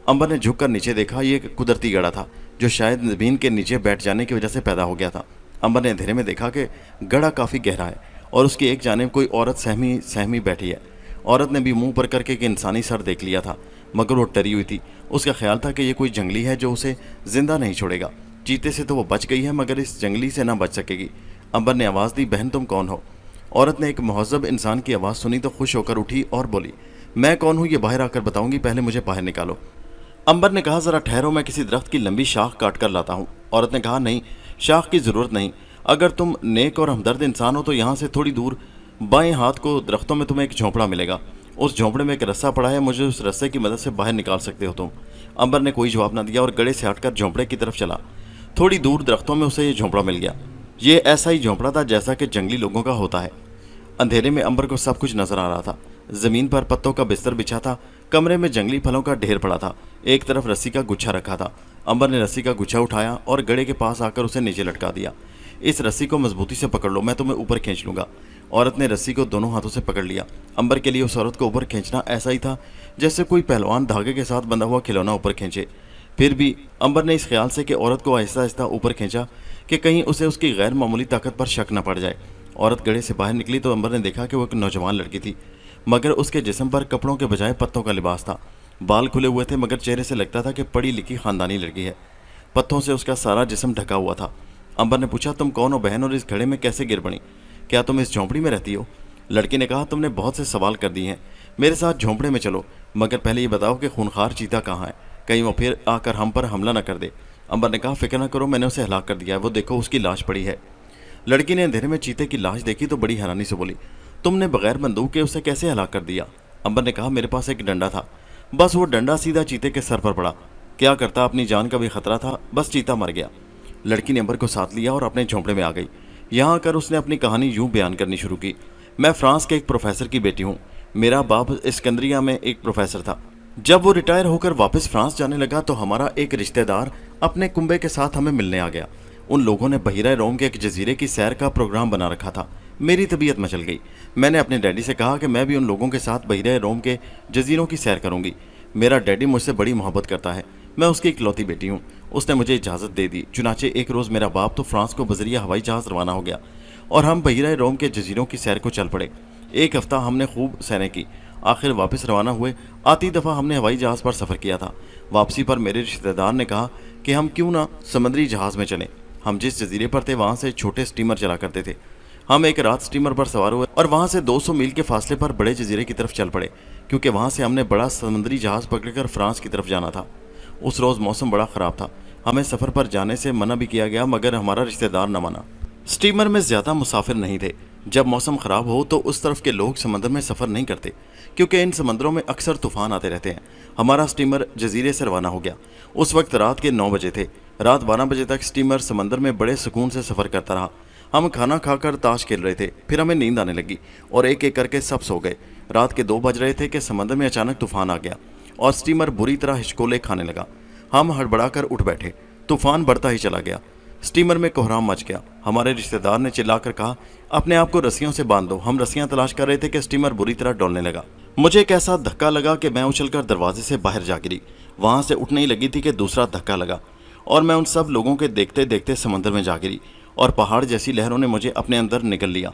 امبر نے جھک کر نیچے دیکھا، یہ ایک قدرتی گڑھا تھا جو شاید زمین کے نیچے بیٹھ جانے کی وجہ سے پیدا ہو گیا تھا۔ امبر نے اندھیرے میں دیکھا کہ گڑھا کافی گہرا ہے اور اس کی ایک جانب کوئی عورت سہمی بیٹھی ہے۔ عورت نے بھی منہ پر کر کے ایک انسانی سر دیکھ لیا تھا، مگر وہ ڈری ہوئی تھی۔ اس کا خیال تھا کہ یہ کوئی جنگلی ہے جو اسے زندہ نہیں چھوڑے گا۔ چیتے سے تو وہ بچ گئی ہے مگر اس جنگلی سے نہ بچ سکے گی۔ امبر نے آواز دی، بہن تم کون ہو؟ عورت نے ایک مہذب انسان کی آواز سنی تو خوش ہو کر اٹھی اور بولی، میں کون ہوں یہ باہر آ کر بتاؤں گی، پہلے مجھے باہر نکالو۔ امبر نے کہا، ذرا ٹھہرو، میں کسی درخت کی لمبی شاخ کاٹ کر لاتا ہوں۔ عورت نے کہا، نہیں، شاخ کی ضرورت نہیں، اگر تم نیک اور ہمدرد انسان ہو تو یہاں سے تھوڑی دور بائیں ہاتھ کو درختوں میں تمہیں ایک جھونپڑا ملے گا، اس جھونپڑے میں ایک رسہ پڑا ہے، مجھے اس رسے کی مدد سے باہر نکال سکتے ہو تم۔ امبر نے کوئی جواب نہ دیا اور گڑھے سے ہٹ کر جھونپڑے کی طرف چلا۔ تھوڑی دور درختوں میں اسے یہ جھونپڑا مل گیا۔ یہ ایسا ہی جھونپڑا تھا جیسا کہ جنگلی لوگوں کا ہوتا ہے۔ اندھیرے میں امبر کو سب کچھ نظر آ رہا تھا۔ زمین پر پتوں کا بستر بچھا تھا، کمرے میں جنگلی پھلوں کا ڈھیر پڑا تھا، ایک طرف رسی کا گچھا رکھا تھا۔ امبر نے رسی کا گچھا اٹھایا اور گڑھے کے پاس آ کر اسے نیچے لٹکا دیا۔ اس رسی کو مضبوطی سے پکڑ لو، میں تمہیں اوپر کھینچ لوں گا۔ عورت نے رسی کو دونوں ہاتھوں سے پکڑ لیا۔ امبر کے لیے اس عورت کو اوپر کھینچنا ایسا ہی تھا جیسے کوئی پہلوان دھاگے کے ساتھ بندھا ہوا کھلونا اوپر کھینچے۔ پھر بھی امبر نے اس خیال سے کہ عورت کو آہستہ آہستہ اوپر کھینچا کہ کہیں اسے اس کی غیر معمولی طاقت پر شک نہ پڑ جائے۔ عورت گڑھے سے باہر نکلی تو امبر نے دیکھا کہ وہ ایک نوجوان لڑکی تھی، مگر اس کے جسم پر کپڑوں کے بجائے پتوں کا لباس تھا۔ بال کھلے ہوئے تھے مگر چہرے سے لگتا تھا کہ پڑھی لکھی خاندانی لڑکی ہے۔ پتوں سے اس کا سارا جسم ڈھکا ہوا تھا۔ امبر نے پوچھا، تم کون ہو بہن اور اس گھڑے میں کیسے گر پڑی؟ کیا تم اس جھونپڑی میں رہتی ہو؟ لڑکی نے کہا، تم نے بہت سے سوال کر دیے ہیں، میرے ساتھ جھونپڑے میں چلو، مگر پہلے یہ بتاؤ کہ خونخوار چیتا کہاں ہے، کہیں وہ پھر آ کر ہم پر حملہ نہ کر دے۔ امبر نے کہا، فکر نہ کرو، میں نے اسے ہلاک کر دیا ہے، وہ دیکھو اس کی لاش پڑی ہے۔ لڑکی نے اندھیرے میں چیتے کی لاش دیکھی تو بڑی حیرانی سے بولی، تم نے بغیر بندوق کے اسے کیسے ہلاک کر دیا؟ امبر نے کہا، میرے پاس ایک ڈنڈا تھا، بس وہ ڈنڈا سیدھا چیتے کے سر پر پڑا، کیا کرتا، اپنی جان کا بھی خطرہ تھا، بس چیتا مر گیا۔ لڑکی نے امبر کو ساتھ لیا اور اپنے جھونپڑے میں آ گئی۔ یہاں آ کر اس نے اپنی کہانی یوں بیان کرنی شروع کی، میں فرانس کے ایک پروفیسر کی بیٹی ہوں، میرا باپ اسکندریہ میں ایک پروفیسر تھا۔ جب وہ ریٹائر ہو کر واپس فرانس جانے لگا تو ہمارا ایک رشتہ دار اپنے کنبے کے ساتھ ہمیں ملنے آ گیا۔ ان لوگوں نے بحیرہ روم کے ایک جزیرے کی سیر کا پروگرام بنا رکھا تھا۔ میری طبیعت مچل گئی، میں نے اپنے ڈیڈی سے کہا کہ میں بھی ان لوگوں کے ساتھ بحیرہ روم کے جزیروں کی سیر کروں گی۔ میرا ڈیڈی مجھ سے بڑی محبت کرتا ہے، میں اس کی اکلوتی بیٹی ہوں، اس نے مجھے اجازت دے دی۔ چنانچہ ایک روز میرا باپ تو فرانس کو بذریعہ ہوائی جہاز روانہ ہو گیا اور ہم بحیرہ روم کے جزیروں کی سیر کو چل پڑے۔ ایک ہفتہ ہم نے خوب سیریں کی، آخر واپس روانہ ہوئے۔ آتی دفعہ ہم نے ہوائی جہاز پر سفر کیا تھا۔ واپسی پر میرے رشتہ دار نے کہا کہ ہم کیوں نہ سمندری جہاز میں چلیں۔ ہم جس جزیرے پر تھے وہاں سے چھوٹے سٹیمر چلا کرتے تھے۔ ہم ایک رات سٹیمر پر سوار ہوئے اور وہاں سے 200 میل کے فاصلے پر بڑے جزیرے کی طرف چل پڑے، کیونکہ وہاں سے ہم نے بڑا سمندری جہاز پکڑ کر فرانس کی طرف جانا تھا۔ اس روز موسم بڑا خراب تھا، ہمیں سفر پر جانے سے منع بھی کیا گیا مگر ہمارا رشتہ دار نہ مانا۔ سٹیمر میں زیادہ مسافر نہیں تھے۔ جب موسم خراب ہو تو اس طرف کے لوگ سمندر میں سفر نہیں کرتے، کیونکہ ان سمندروں میں اکثر طوفان آتے رہتے ہیں۔ ہمارا سٹیمر جزیرے سے روانہ ہو گیا۔ اس وقت رات کے 9 بجے تھے۔ رات 12 بجے تک سٹیمر سمندر میں بڑے سکون سے سفر کرتا رہا۔ ہم کھانا کھا کر تاش کھیل رہے تھے، پھر ہمیں نیند آنے لگی اور ایک ایک کر کے سب سو گئے۔ رات کے 2 بج رہے تھے کہ سمندر میں اچانک طوفان آ گیا اور سٹیمر بری طرح ہچکولے کھانے لگا۔ ہم ہڑبڑا کر اٹھ بیٹھے۔ طوفان بڑھتا ہی چلا گیا، سٹیمر میں کوہرام مچ گیا۔ ہمارے رشتہ دار نے چلا کر کہا، اپنے آپ کو رسیوں سے باندھ دو۔ ہم رسیاں تلاش کر رہے تھے کہ سٹیمر بری طرح ڈولنے لگا۔ مجھے ایک ایسا دھکا لگا کہ میں اچھل کر دروازے سے باہر جا گری۔ وہاں سے اٹھنے ہی لگی تھی کہ دوسرا دھکا لگا اور میں ان سب لوگوں کے دیکھتے دیکھتے سمندر میں جا گری اور پہاڑ جیسی لہروں نے مجھے اپنے اندر نگل لیا۔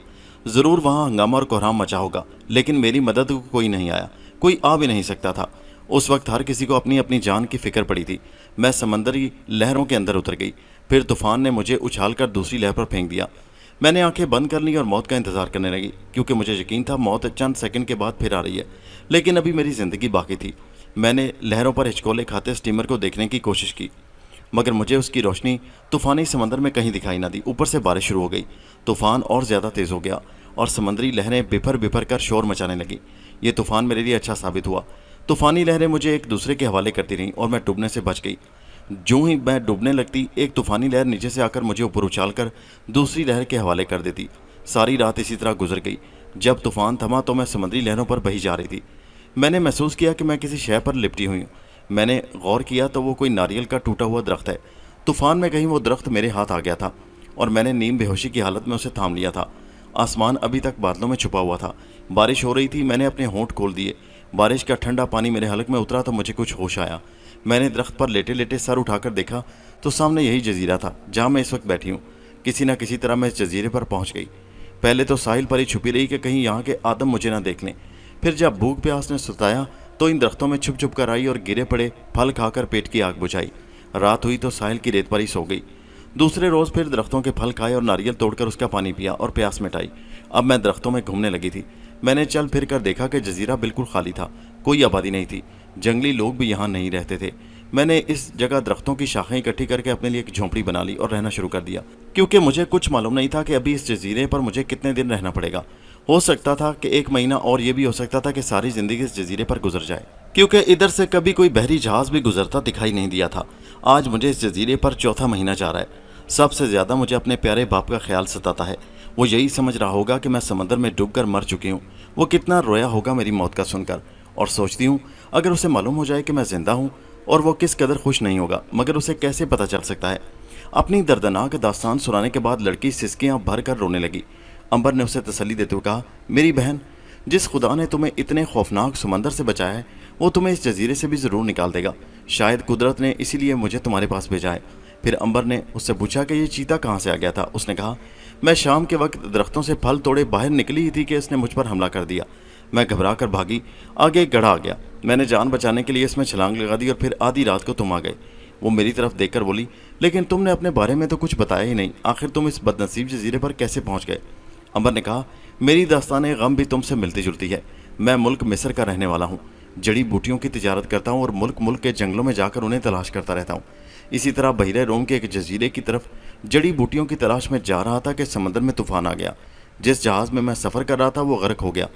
ضرور وہاں ہنگامہ اور کوہرام مچا ہوگا، لیکن میری مدد کو کوئی نہیں آیا، کوئی آ بھی نہیں سکتا تھا۔ اس وقت ہر کسی کو اپنی اپنی جان کی فکر پڑی تھی۔ میں سمندری لہروں کے اندر اتر گئی، پھر طوفان نے مجھے اچھال کر دوسری لہر پر پھینک دیا۔ میں نے آنکھیں بند کر لی اور موت کا انتظار کرنے لگی، کیونکہ مجھے یقین تھا موت چند سیکنڈ کے بعد پھر آ رہی ہے، لیکن ابھی میری زندگی باقی تھی۔ میں نے لہروں پر ہچکولے کھاتے سٹیمر کو دیکھنے کی کوشش کی، مگر مجھے اس کی روشنی طوفانی سمندر میں کہیں دکھائی نہ دی۔ اوپر سے بارش شروع ہو گئی، طوفان اور زیادہ تیز ہو گیا اور سمندری لہریں بپھر بپھر کر شور مچانے لگی۔ یہ طوفان میرے لیے اچھا ثابت ہوا۔ طوفانی لہریں مجھے ایک دوسرے کے حوالے کرتی رہیں اور میں ڈوبنے سے بچ گئی۔ جو ہی میں ڈوبنے لگتی، ایک طوفانی لہر نیچے سے آ کر مجھے اوپر اچھال کر دوسری لہر کے حوالے کر دیتی۔ ساری رات اسی طرح گزر گئی۔ جب طوفان تھما تو میں سمندری لہروں پر بہی جا رہی تھی۔ میں نے محسوس کیا کہ میں کسی شے پر لپٹی ہوئی ہوں۔ میں نے غور کیا تو وہ کوئی ناریل کا ٹوٹا ہوا درخت ہے۔ طوفان میں کہیں وہ درخت میرے ہاتھ آ گیا تھا اور میں نے نیم بے ہوشی کی حالت میں اسے تھام لیا تھا आसमान अभी तक बादलों में छुपा हुआ था। बारिश हो रही थी। मैंने अपने होंठ खोल दिए। बारिश का ठंडा पानी मेरे हलक में उतरा तो मुझे कुछ होश आया। मैंने दरख्त पर लेटे लेटे सर उठाकर देखा तो सामने यही जजीरा था जहाँ मैं इस वक्त बैठी हूँ। किसी न किसी तरह मैं इस जजीरे पर पहुँच गई। पहले तो साहिल पर ही छुपी रही कि कहीं यहाँ के आदम मुझे ना देख लें। फिर जब भूख प्यास ने सताया तो इन दरख्तों में छुप छुप कर आई और गिरे पड़े फल खाकर पेट की आग बुझाई। रात हुई तो साहिल की रेत पर ही सो गई। दूसरे रोज़ फिर दरख्तों के फल खाए और नारियल तोड़कर उसका पानी पिया और प्यास मिटाई। अब मैं दरख्तों में घूमने लगी थी। मैंने चल फिर कर देखा कि जजीरा बिल्कुल खाली था। कोई आबादी नहीं थी। जंगली लोग भी यहाँ नहीं रहते थे। मैंने इस जगह दरख्तों की शाखें इकट्ठी करके अपने लिए एक झोंपड़ी बना ली और रहना शुरू कर दिया, क्योंकि मुझे कुछ मालूम नहीं था कि अभी इस जजीरे पर मुझे कितने दिन रहना पड़ेगा। हो सकता था कि 1 महीना, और ये भी हो सकता था कि सारी ज़िंदगी इस जजीरे पर गुजर जाए, क्योंकि इधर से कभी कोई बहरी जहाज़ भी गुजरता दिखाई नहीं दिया था। आज मुझे इस जजीरे पर चौथा महीना जा रहा है। सबसे ज़्यादा मुझे अपने प्यारे बाप का ख्याल सताता है। वो यही समझ रहा होगा कि मैं समंदर में डूबकर मर चुकी हूँ। वो कितना रोया होगा मेरी मौत का सुनकर। और सोचती हूँ अगर उसे मालूम हो जाए कि मैं ज़िंदा हूँ और वो किस कदर खुश नहीं होगा, मगर उसे कैसे पता चल सकता है। अपनी दर्दनाक दास्तान सुनाने के बाद लड़की सिसकियाँ भर कर रोने लगी। अंबर ने उसे तसल्ली देते हुए कहा, मेरी बहन, जिस खुदा ने तुम्हें इतने खौफनाक समंदर से बचाया है वो तुम्हें इस जजीरे से भी ज़रूर निकाल देगा। शायद कुदरत ने इसीलिए मुझे तुम्हारे पास भेजा है। फिर अंबर ने उससे पूछा कि ये चीता कहाँ से आ गया था। उसने कहा, मैं शाम के वक्त दरख्तों से फल तोड़े बाहर निकली ही थी कि इसने मुझ पर हमला कर दिया। मैं घबरा कर भागी। आगे एक गड़ा आ गया। मैंने जान बचाने के लिए इसमें छलांग लगा दी और फिर आधी रात को तुम आ गए। वो मेरी तरफ देखकर बोली, लेकिन तुमने अपने बारे में तो कुछ बताया ही नहीं। आखिर तुम इस बदनसीब जजीरे पर कैसे पहुंच गए? अंबर ने कहा, मेरी दास्तान गम भी तुमसे मिलती जुलती है। मैं मुल्क मिस्र का रहने वाला हूँ। जड़ी बूटियों की तिजारत करता हूँ और मुल्क मुल्क के जंगलों में जाकर उन्हें तलाश करता रहता हूँ। इसी तरह बहिरे रोम के एक जजीरे की तरफ जड़ी बूटियों की तलाश में जा रहा था कि समंदर में तूफान आ गया। जिस जहाज़ में मैं सफ़र कर रहा था वो गर्क हो गया।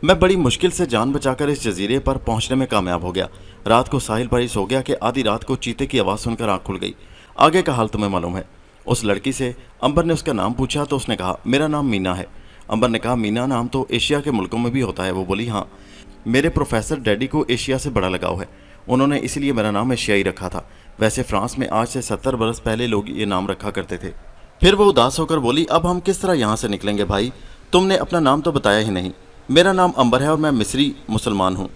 मैं बड़ी मुश्किल से जान बचाकर इस जजीरे पर पहुंचने में कामयाब हो गया। रात को साहिल पर ही सो गया कि आधी रात को चीते की आवाज़ सुनकर आँख खुल गई। आगे का हाल तुम्हें मालूम है। उस लड़की से अंबर ने उसका नाम पूछा तो उसने कहा, मेरा नाम मीना है। अंबर ने कहा, मीना नाम तो एशिया के मुल्कों में भी होता है। वो बोली, हाँ, मेरे प्रोफेसर डैडी को एशिया से बड़ा लगाव है। उन्होंने इसीलिए मेरा नाम एशियाई रखा था। वैसे फ्रांस में आज से 70 बरस पहले लोग ये नाम रखा करते थे। फिर वो उदास होकर बोली, अब हम किस तरह यहाँ से निकलेंगे भाई? तुमने अपना नाम तो बताया ही नहीं। मेरा नाम अंबर है और मैं मिस्री मुसलमान हूँ।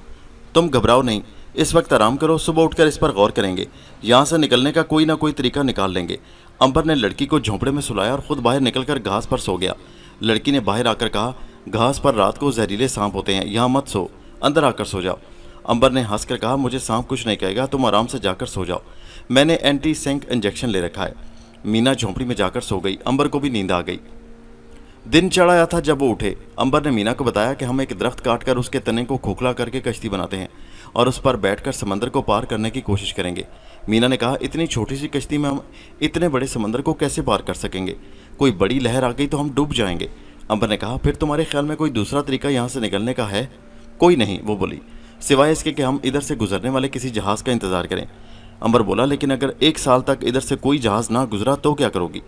तुम घबराओ नहीं, इस वक्त आराम करो, सुबह उठकर इस पर गौर करेंगे। यहाँ से निकलने का कोई ना कोई तरीका निकाल लेंगे। अंबर ने लड़की को झोंपड़े में सुलाया और खुद बाहर निकलकर घास पर सो गया। लड़की ने बाहर आकर कहा, घास पर रात को जहरीले सांप होते हैं, यहाँ मत सो, अंदर आकर सो जाओ। अंबर ने हंसकर कहा, मुझे सांप कुछ नहीं कहेगा, तुम आराम से जाकर सो जाओ, मैंने एंटी सेंक इंजेक्शन ले रखा है। मीना झोंपड़ी में जाकर सो गई। अंबर को भी नींद आ गई। दिन चढ़ आया था जब वो उठे। अंबर ने मीना को बताया कि हम एक दरख्त काटकर उसके तने को खोखला करके कश्ती बनाते हैं और उस पर बैठकर समंदर को पार करने की कोशिश करेंगे। मीना ने कहा, इतनी छोटी सी कश्ती में हम इतने बड़े समंदर को कैसे पार कर सकेंगे? कोई बड़ी लहर आ गई तो हम डूब जाएंगे। अंबर ने कहा, फिर तुम्हारे ख्याल में कोई दूसरा तरीका यहाँ से निकलने का है? कोई नहीं, वो बोली, सिवाय इसके कि हम इधर से गुजरने वाले किसी जहाज़ का इंतज़ार करें। अंबर बोला, लेकिन अगर 1 साल तक इधर से कोई जहाज़ ना गुजरा तो क्या करोगी?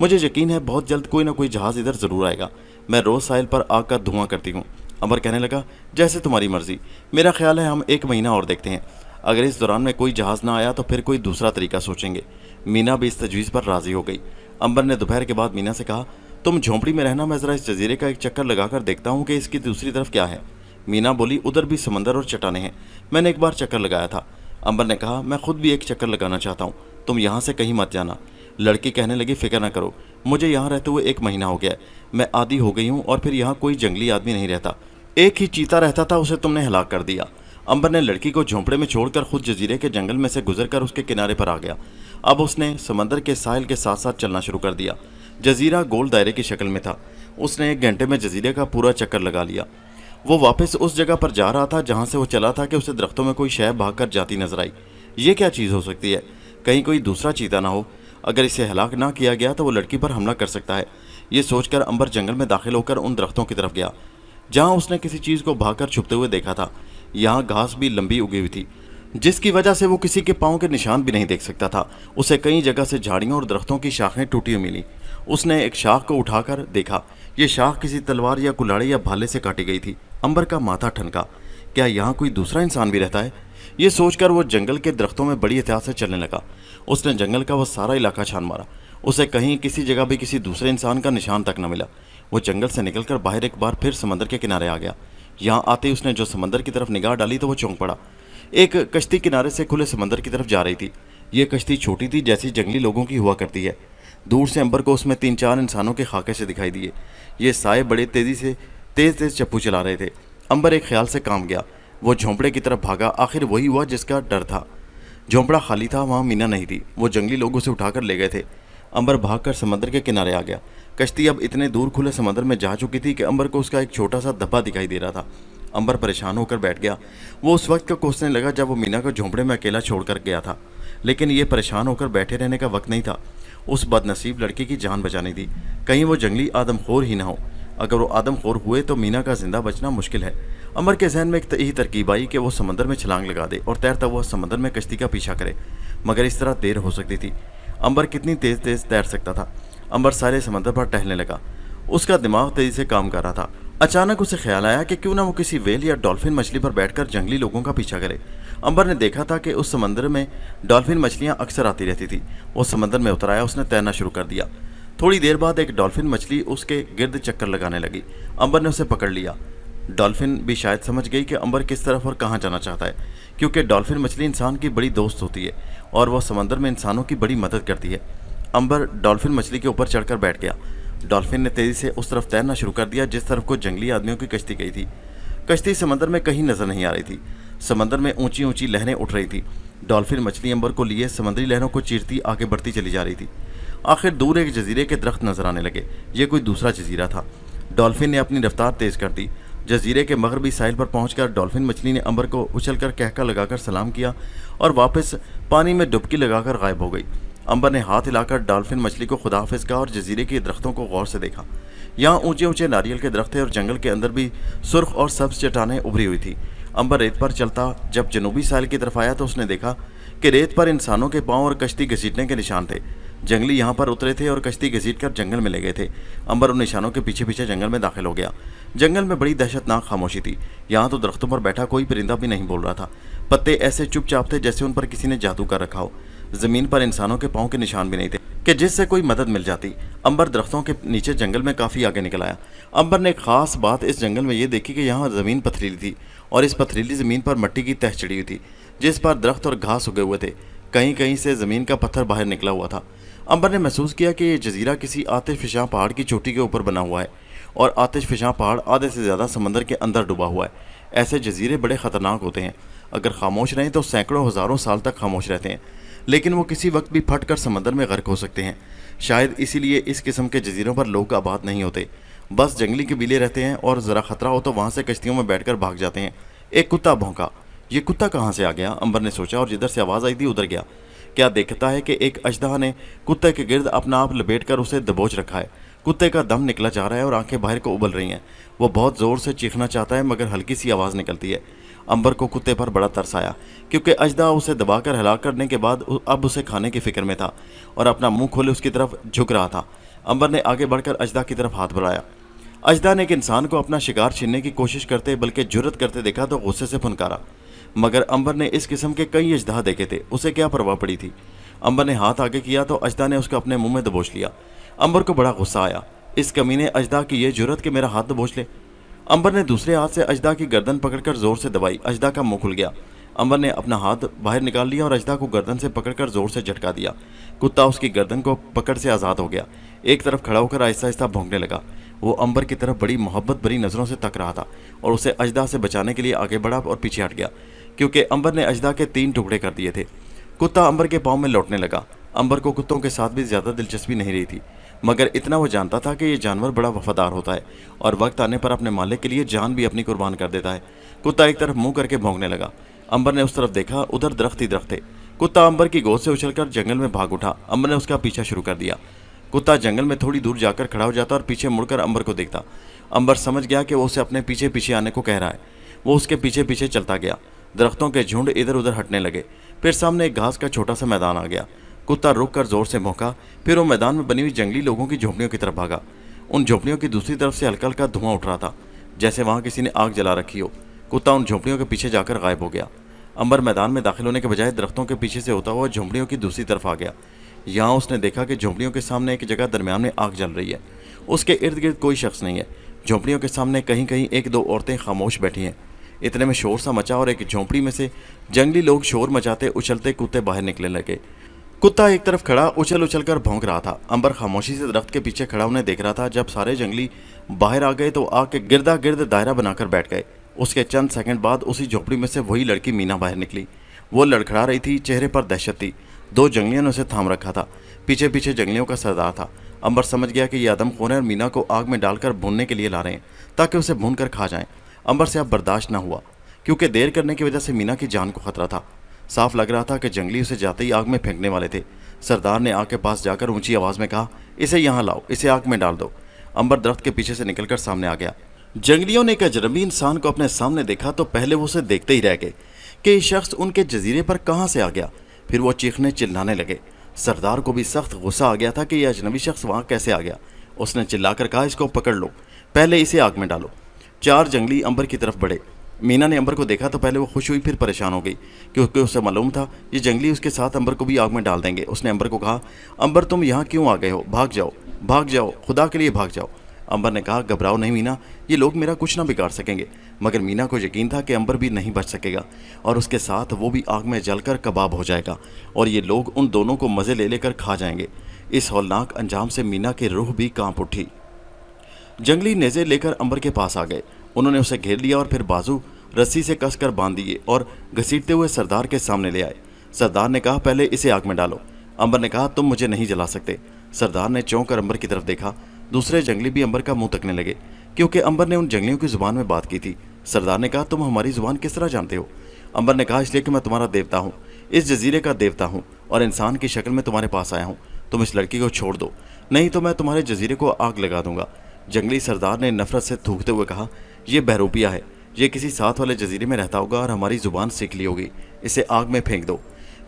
मुझे यकीन है बहुत जल्द कोई ना कोई जहाज़ इधर ज़रूर आएगा। मैं रोज़ साहिल पर आग का धुआं करती हूँ। अंबर कहने लगा, जैसे तुम्हारी मर्ज़ी। मेरा ख्याल है हम 1 महीना और देखते हैं। अगर इस दौरान में कोई जहाज़ ना आया तो फिर कोई दूसरा तरीका सोचेंगे। मीना भी इस तजवीज़ पर राज़ी हो गई। अंबर ने दोपहर के बाद मीना से कहा, तुम झोंपड़ी में रहना, मैं ज़रा इस जजीरे का एक चक्कर लगाकर देखता हूँ कि इसकी दूसरी तरफ क्या है। मीना बोली, उधर भी समंदर और चट्टानें हैं, मैंने एक बार चक्कर लगाया था। अंबर ने कहा, मैं खुद भी एक चक्कर लगाना चाहता हूँ, तुम यहाँ से कहीं मत जाना। लड़की कहने लगी, फिक्र ना करो, मुझे यहाँ रहते हुए 1 महीना हो गया है। मैं आदी हो गई हूँ और फिर यहाँ कोई जंगली आदमी नहीं रहता। एक ही चीता रहता था, उसे तुमने हलाक कर दिया। अंबर ने लड़की को झोंपड़े में छोड़कर खुद जजीरे के जंगल में से गुजरकर उसके किनारे पर आ गया। अब उसने समंदर के साहिल के साथ साथ चलना शुरू कर दिया। जजीरा गोल दायरे की शक्ल में था। उसने 1 घंटे में जजीरे का पूरा चक्कर लगा लिया। वो वापस उस जगह पर जा रहा था जहाँ से वो चला था कि उसे दरख्तों में कोई शय भाग कर जाती नजर आई। ये क्या चीज़ हो सकती है? कहीं कोई दूसरा चीता ना हो? अगर इसे हलाक ना किया गया तो वो लड़की पर हमला कर सकता है। ये सोचकर अंबर जंगल में दाखिल होकर उन दरख्तों की तरफ गया जहाँ उसने किसी चीज़ को भागकर छुपते हुए देखा था। यहाँ घास भी लंबी उगी हुई थी, जिसकी वजह से वो किसी के पाँव के निशान भी नहीं देख सकता था। उसे कई जगह से झाड़ियों और दरख्तों की शाखें टूटी हुई मिली। उसने एक शाख को उठाकर देखा। ये शाख किसी तलवार या कुल्हाड़ी या भाले से काटी गई थी। अंबर का माथा ठनका। क्या यहाँ कोई दूसरा इंसान भी रहता है? ये सोचकर वो जंगल के दरख्तों में बड़ी एहतियात से चलने लगा। उसने जंगल का वो सारा इलाका छान मारा। उसे कहीं किसी जगह भी किसी दूसरे इंसान का निशान तक न मिला। वो जंगल से निकलकर बाहर एक बार फिर समंदर के किनारे आ गया। यहाँ आते ही उसने जो समंदर की तरफ निगाह डाली तो वो चौंक पड़ा। एक कश्ती किनारे से खुले समंदर की तरफ जा रही थी। ये कश्ती छोटी थी जैसी जंगली लोगों की हुआ करती है। दूर से अंबर को उसमें 3-4 इंसानों के खाके से दिखाई दिए। ये साए बड़े तेज चप्पू चला रहे थे। अंबर एक ख्याल से काम गया। वो झोंपड़े की तरफ भागा। आखिर वही हुआ जिसका डर था। झोंपड़ा खाली था, वहाँ मीना नहीं थी। वो जंगली लोगों से उठाकर ले गए थे। अंबर भागकर समंदर के किनारे आ गया। कश्ती अब इतने दूर खुले समंदर में जा चुकी थी कि अंबर को उसका एक छोटा सा धब्बा दिखाई दे रहा था। अंबर परेशान होकर बैठ गया। वो उस वक्त को कोसने लगा जब वो मीना को झोंपड़े में अकेला छोड़कर गया था, लेकिन ये परेशान होकर बैठे रहने का वक्त नहीं था। उस बदनसीब लड़के की जान बचानी थी। कहीं वो जंगली आदमखोर ही ना हो। अगर वो आदमखोर हुए तो मीना का जिंदा बचना मुश्किल है। अंबर के जहन में एक यही तरकीब आई कि वो समंदर में छलांग लगा दे और तैरता हुआ समंदर में कश्ती का पीछा करे, मगर इस तरह देर हो सकती थी। अंबर कितनी तेज तेज तैर सकता था। अंबर सारे समंदर पर टहलने लगा। उसका दिमाग तेजी से काम कर रहा था। अचानक उसे ख्याल आया कि क्यों ना वो किसी व्हेल या डॉल्फिन मछली पर बैठकर जंगली लोगों का पीछा करे। अंबर ने देखा था कि उस समंदर में डॉल्फिन मछलियां अक्सर आती रहती थी। वो समंदर में उतर आया। उसने तैरना शुरू कर दिया। थोड़ी देर बाद एक डॉल्फिन मछली उसके गिर्द चक्कर लगाने लगी। अंबर ने उसे पकड़ लिया। डॉल्फिन भी शायद समझ गई कि अंबर किस तरफ और कहाँ जाना चाहता है, क्योंकि डॉल्फिन मछली इंसान की बड़ी दोस्त होती है और वह समंदर में इंसानों की बड़ी मदद करती है। अंबर डॉल्फिन मछली के ऊपर चढ़कर बैठ गया। डॉल्फिन ने तेजी से उस तरफ तैरना शुरू कर दिया जिस तरफ को जंगली आदमियों की कश्ती गई थी। कश्ती समंदर में कहीं नजर नहीं आ रही थी। समंदर में ऊंची ऊंची लहरें उठ रही थी। डॉल्फिन मछली अंबर को लिए समुद्री लहरों को चीरती आगे बढ़ती चली जा रही थी। आखिर दूर एक जजीरे के दरख्त नजर आने लगे। ये कोई दूसरा जजीरा था। डॉल्फिन ने अपनी रफ्तार तेज कर दी। जजीरे के मगरबी साहिल पर पहुंचकर डॉल्फिन मछली ने अंबर को उछलकर कहका लगाकर सलाम किया और वापस पानी में डुबकी लगाकर गायब हो गई। अंबर ने हाथ हिलाकर डॉल्फिन मछली को खुदाफिज कहा और जजीरे के दरख्तों को गौर से देखा। यहाँ ऊंचे ऊंचे नारियल के दरख्त थे और जंगल के अंदर भी सुर्ख और सब्ज चट्टानें उभरी हुई थी। अंबर रेत पर चलता जब जनूबी साहिल की तरफ आया तो उसने देखा कि रेत पर इंसानों के पांव और कश्ती घसीटने के निशान थे। जंगली यहाँ पर उतरे थे और कश्ती घसीटकर जंगल में ले गए थे। अंबर उन निशानों के पीछे पीछे जंगल में दाखिल हो गया। जंगल में बड़ी दहशतनाक खामोशी थी। यहाँ तो दरख्तों पर बैठा कोई परिंदा भी नहीं बोल रहा था। पत्ते ऐसे चुपचाप थे जैसे उन पर किसी ने जादू कर रखा हो। जमीन पर इंसानों के पांव के निशान भी नहीं थे कि जिससे कोई मदद मिल जाती। अंबर दरख्तों के नीचे जंगल में काफ़ी आगे निकल आया। अंबर ने एक खास बात इस जंगल में ये देखी कि यहाँ ज़मीन पथरीली थी और इस पथरीली ज़मीन पर मिट्टी की तह चढ़ी हुई थी जिस पर दरख्त और घास उगे हुए थे। कहीं कहीं से ज़मीन का पत्थर बाहर निकला हुआ था। अंबर ने महसूस किया कि ये जजीरा किसी आतिशफिशां पहाड़ की चोटी के ऊपर बना हुआ है और आतिशफिशां पहाड़ आधे से ज़्यादा समंदर के अंदर डूबा हुआ है। ऐसे जजीरे बड़े ख़तरनाक होते हैं। अगर खामोश रहें तो सैकड़ों हज़ारों साल तक खामोश रहते हैं, लेकिन वो किसी वक्त भी फट कर समंदर में गर्क हो सकते हैं। शायद इसीलिए इस किस्म के जजीरों पर लोग आबाद नहीं होते। बस जंगली कबीले रहते हैं और ज़रा ख़तरा हो तो वहाँ से कश्तियों में बैठकर भाग जाते हैं। एक कुत्ता भौंका। ये कुत्ता कहाँ से आ गया? अंबर ने सोचा और जिधर से आवाज़ आई थी उधर गया। क्या देखता है कि एक अजदहा ने कुत्ते के गिर्द अपना आप लपेटकर उसे दबोच रखा है। कुत्ते का दम निकला जा रहा है और आंखें बाहर को उबल रही हैं। वो बहुत ज़ोर से चीखना चाहता है मगर हल्की सी आवाज़ निकलती है। अंबर को कुत्ते पर बड़ा तरस आया क्योंकि अजदहा उसे दबाकर हलाक करने के बाद अब उसे खाने की फिक्र में था और अपना मुंह खोले उसकी तरफ झुक रहा था। अंबर ने आगे बढ़कर अजदहा की तरफ हाथ बढ़ाया। अजदहा ने एक इंसान को अपना शिकार छीनने की कोशिश करते बल्कि जुर्रत करते देखा तो गुस्से से फुनकारा। मगर अंबर ने इस किस्म के कई अजदहा देखे थे, उसे क्या परवाह पड़ी थी। अंबर ने हाथ आगे किया तो अजदहा ने उसको अपने मुंह में दबोच लिया। अंबर को बड़ा गुस्सा आया। इस कमीने अजदहा की ये जुर्रत कि मेरा हाथ दबोच ले। अंबर ने दूसरे हाथ से अजदहा की गर्दन पकड़कर जोर से दबाई। अजदहा का मुंह खुल गया। अंबर ने अपना हाथ बाहर निकाल लिया और अजदहा को गर्दन से पकड़कर जोर से झटका दिया। कुत्ता उसकी गर्दन को पकड़ से आज़ाद हो गया। एक तरफ खड़ा होकर आहिस्ता आहिस्ता भौंकने लगा। वो अंबर की तरफ बड़ी मोहब्बत भरी नज़रों से तक रहा था और उसे अजदहा से बचाने के लिए आगे बढ़ा और पीछे हट गया क्योंकि अंबर ने अजदहा के 3 टुकड़े कर दिए थे। कुत्ता अंबर के पाँव में लौटने लगा। अंबर को कुत्तों के साथ भी ज़्यादा दिलचस्पी नहीं रही थी, मगर इतना वो जानता था कि ये जानवर बड़ा वफादार होता है और वक्त आने पर अपने मालिक के लिए जान भी अपनी कुर्बान कर देता है। कुत्ता एक तरफ मुंह करके भौंकने लगा। अंबर ने उस तरफ देखा, उधर दरख्त ही दरख्त थे। कुत्ता अंबर की गोद से उछलकर जंगल में भाग उठा। अंबर ने उसका पीछा शुरू कर दिया। कुत्ता जंगल में थोड़ी दूर जाकर खड़ा हो जाता और पीछे मुड़कर अंबर को देखता। अंबर समझ गया कि वो उसे अपने पीछे पीछे आने को कह रहा है। वो उसके पीछे पीछे चलता गया। दरख्तों के झुंड इधर उधर हटने लगे। फिर सामने एक घास का छोटा सा मैदान आ गया। कुत्ता रुक कर जोर से भौंका। फिर वो मैदान में बनी हुई जंगली लोगों की झोंपड़ियों की तरफ भागा। उन झोंपड़ियों की दूसरी तरफ से हल्का हल्का धुआं उठ रहा था, जैसे वहाँ किसी ने आग जला रखी हो। कुत्ता उन झोंपड़ियों के पीछे जाकर गायब हो गया। अंबर मैदान में दाखिल होने के बजाय दरख्तों के पीछे से होता हुआ झोंपड़ियों की दूसरी तरफ आ गया। यहाँ उसने देखा कि झोंपड़ियों के सामने एक जगह दरमियान में आग जल रही है। اس کے ارد گرد کوئی شخص نہیں ہے. جھونپڑیوں کے سامنے کہیں کہیں ایک دو عورتیں خاموش بیٹھی ہیں. اتنے میں شور سا مچا اور ایک جھونپڑی میں سے جنگلی لوگ شور مچاتے اچھلتے کودتے باہر نکلنے لگے. کتا ایک طرف کھڑا اچھل اچھل کر بھونک رہا تھا. امبر خاموشی سے درخت کے پیچھے کھڑا انہیں دیکھ رہا تھا. جب سارے جنگلی باہر آ گئے تو آگ کے گردا گرد دائرہ بنا کر بیٹھ گئے. اس کے چند سیکنڈ بعد اسی جھونپڑی میں سے وہی لڑکی مینا باہر نکلی. وہ لڑکھڑا رہی تھی, چہرے پر دہشت تھی. 2 جنگلیوں نے اسے تھام رکھا تھا. پیچھے پیچھے جنگلیوں کا سردار تھا. امبر سمجھ گیا کہ یہ آدم خور ہے اور مینا کو آگ میں ڈال کر بھوننے کے لیے لا رہے ہیں تاکہ اسے بھون کر کھا جائیں. امبر سے اب برداشت نہ ہوا کیونکہ دیر کرنے کی وجہ سے مینا کی جان کو خطرہ تھا. صاف لگ رہا تھا کہ جنگلی اسے جاتے ہی آگ میں پھینکنے والے تھے. سردار نے آگ کے پاس جا کر اونچی آواز میں کہا, اسے یہاں لاؤ, اسے آگ میں ڈال دو. امبر درخت کے پیچھے سے نکل کر سامنے آ گیا. جنگلیوں نے ایک اجنبی انسان کو اپنے سامنے دیکھا تو پہلے وہ اسے دیکھتے ہی رہ گئے کہ یہ شخص ان کے جزیرے پر کہاں سے آ گیا. پھر وہ چیخنے چلانے لگے. سردار کو بھی سخت غصہ آ گیا تھا کہ یہ اجنبی شخص وہاں کیسے آ گیا. اس نے چلا کر کہا, اس کو پکڑ لو, پہلے اسے آگ میں ڈالو. 4 جنگلی امبر کی طرف بڑھے. مینا نے امبر کو دیکھا تو پہلے وہ خوش ہوئی پھر پریشان ہو گئی کیونکہ اسے معلوم تھا یہ جنگلی اس کے ساتھ امبر کو بھی آگ میں ڈال دیں گے. اس نے امبر کو کہا, امبر تم یہاں کیوں آ گئے ہو؟ بھاگ جاؤ, بھاگ جاؤ, خدا کے لیے بھاگ جاؤ. امبر نے کہا, گھبراؤ نہیں مینا, یہ لوگ میرا کچھ نہ بگاڑ سکیں گے. مگر مینا کو یقین تھا کہ امبر بھی نہیں بچ سکے گا اور اس کے ساتھ وہ بھی آگ میں جل کر کباب ہو جائے گا اور یہ لوگ ان دونوں کو مزے لے لے کر کھا جائیں گے. اس ہولناک انجام سے مینا کی روح بھی کانپ اٹھی. جنگلی نیزے لے کر امبر کے پاس آ گئے. انہوں نے اسے گھیر لیا اور پھر بازو رسی سے کس کر باندھ دیے اور گھسیٹتے ہوئے سردار کے سامنے لے آئے. سردار نے کہا, پہلے اسے آگ میں ڈالو. امبر نے کہا, تم مجھے نہیں جلا سکتے. سردار نے چونک کر امبر کی طرف دیکھا. دوسرے جنگلی بھی امبر کا منہ تکنے لگے کیونکہ امبر نے ان جنگلیوں کی زبان میں بات کی تھی. سردار نے کہا, تم ہماری زبان کس طرح جانتے ہو؟ امبر نے کہا, اس لیے کہ میں تمہارا دیوتا ہوں, اس جزیرے کا دیوتا ہوں اور انسان کی شکل میں تمہارے پاس آیا ہوں. تم اس لڑکی کو چھوڑ دو, نہیں تو میں تمہارے جزیرے کو آگ لگا دوں گا. جنگلی سردار نے نفرت سے تھوکتے ہوئے کہا, یہ بہروپیہ ہے, یہ کسی ساتھ والے جزیرے میں رہتا ہوگا اور ہماری زبان سیکھ لی ہوگی. اسے آگ میں پھینک دو.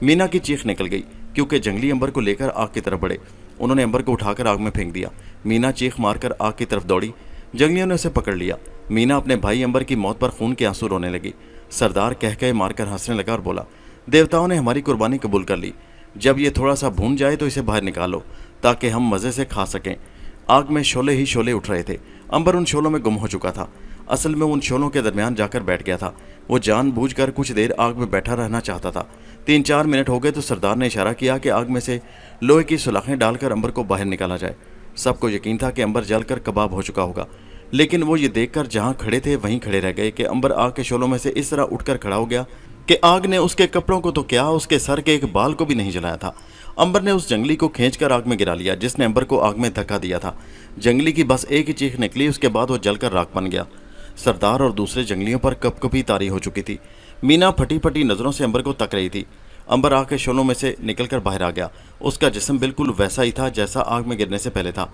مینا کی چیخ نکل گئی کیونکہ جنگلی امبر کو لے کر آگ کی طرف بڑھے. انہوں نے امبر کو اٹھا کر آگ میں پھینک دیا. مینا چیخ مار کر آگ کی طرف دوڑی. جنگلیوں نے اسے پکڑ لیا. مینا اپنے بھائی امبر کی موت پر خون کے آنسو رونے لگی. سردار کہہ مار کر ہنسنے لگا اور بولا, دیوتاؤں نے ہماری قربانی قبول کر لی. جب یہ تھوڑا سا بھون جائے تو اسے باہر نکالو تاکہ ہم مزے سے کھا سکیں. آگ میں شعلے ہی شعلے اٹھ رہے تھے. امبر ان شعلوں میں گم ہو چکا تھا. اصل میں ان شعلوں کے درمیان جا کر بیٹھ گیا تھا. وہ جان بوجھ کر کچھ دیر آگ میں بیٹھا رہنا چاہتا تھا. 3-4 منٹ ہو گئے تو سردار نے اشارہ کیا کہ آگ میں سے لوہے کی سلاخیں ڈال کر امبر کو باہر نکالا جائے. سب کو یقین تھا کہ امبر جل کر کباب ہو چکا ہوگا, لیکن وہ یہ دیکھ کر جہاں کھڑے تھے وہیں کھڑے رہ گئے کہ امبر آگ کے شعلوں میں سے اس طرح اٹھ کر کھڑا ہو گیا کہ آگ نے اس کے کپڑوں کو تو کیا, اس کے سر کے ایک بال کو بھی نہیں جلایا تھا. امبر نے اس جنگلی کو کھینچ کر آگ میں گرا لیا جس نے امبر کو آگ میں دھکا دیا تھا. جنگلی کی بس ایک ہی چیخ نکلی, اس کے بعد وہ جل کر راکھ بن گیا. سردار اور دوسرے جنگلیوں پر کپ کپی طاری ہو چکی تھی. مینا پھٹی پھٹی نظروں سے امبر کو تک رہی تھی. امبر آگ کے شعلوں میں سے نکل کر باہر آ گیا. اس کا جسم بالکل ویسا ہی تھا جیسا آگ میں گرنے سے پہلے تھا.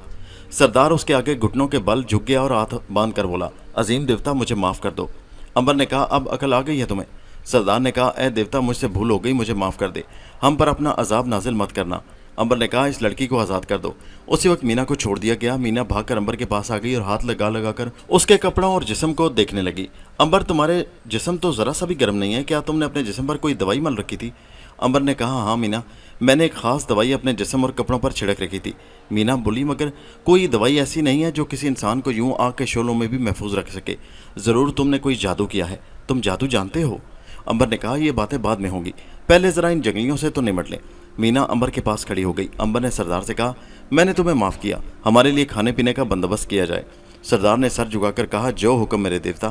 سردار اس کے آگے گھٹنوں کے بل جھک گیا اور ہاتھ باندھ کر بولا, عظیم دیوتا مجھے معاف کر دو. امبر نے کہا, اب عقل آ گئی ہے تمہیں؟ سردار نے کہا, اے دیوتا مجھ سے بھول ہو گئی, مجھے معاف کر دے, ہم پر اپنا عذاب نازل مت کرنا. امبر نے کہا, اس لڑکی کو آزاد کر دو. اسی وقت مینا کو چھوڑ دیا گیا. مینا بھاگ کر امبر کے پاس آ گئی اور ہاتھ لگا لگا کر اس کے کپڑوں اور جسم کو دیکھنے لگی. امبر, تمہارے جسم تو ذرا سا بھی گرم نہیں ہے, کیا تم نے اپنے جسم پر کوئی دوائی مل رکھی تھی؟ امبر نے کہا, ہاں مینا, میں نے ایک خاص دوائی اپنے جسم اور کپڑوں پر چھڑک رکھی تھی. مینا بولی, مگر کوئی دوائی ایسی نہیں ہے جو کسی انسان کو یوں آگ کے شعلوں میں بھی محفوظ رکھ سکے. ضرور تم نے کوئی جادو کیا ہے, تم جادو جانتے ہو. امبر نے کہا, یہ باتیں بعد میں ہوں گی, پہلے ذرا ان جنگلیوں سے تو نمٹ لیں. مینا امبر کے پاس کھڑی ہو گئی. امبر نے سردار سے کہا, میں نے تمہیں معاف کیا, ہمارے لیے کھانے پینے کا بندوبست کیا جائے. سردار نے سر جھکا کر کہا, جو حکم میرے دیوتا.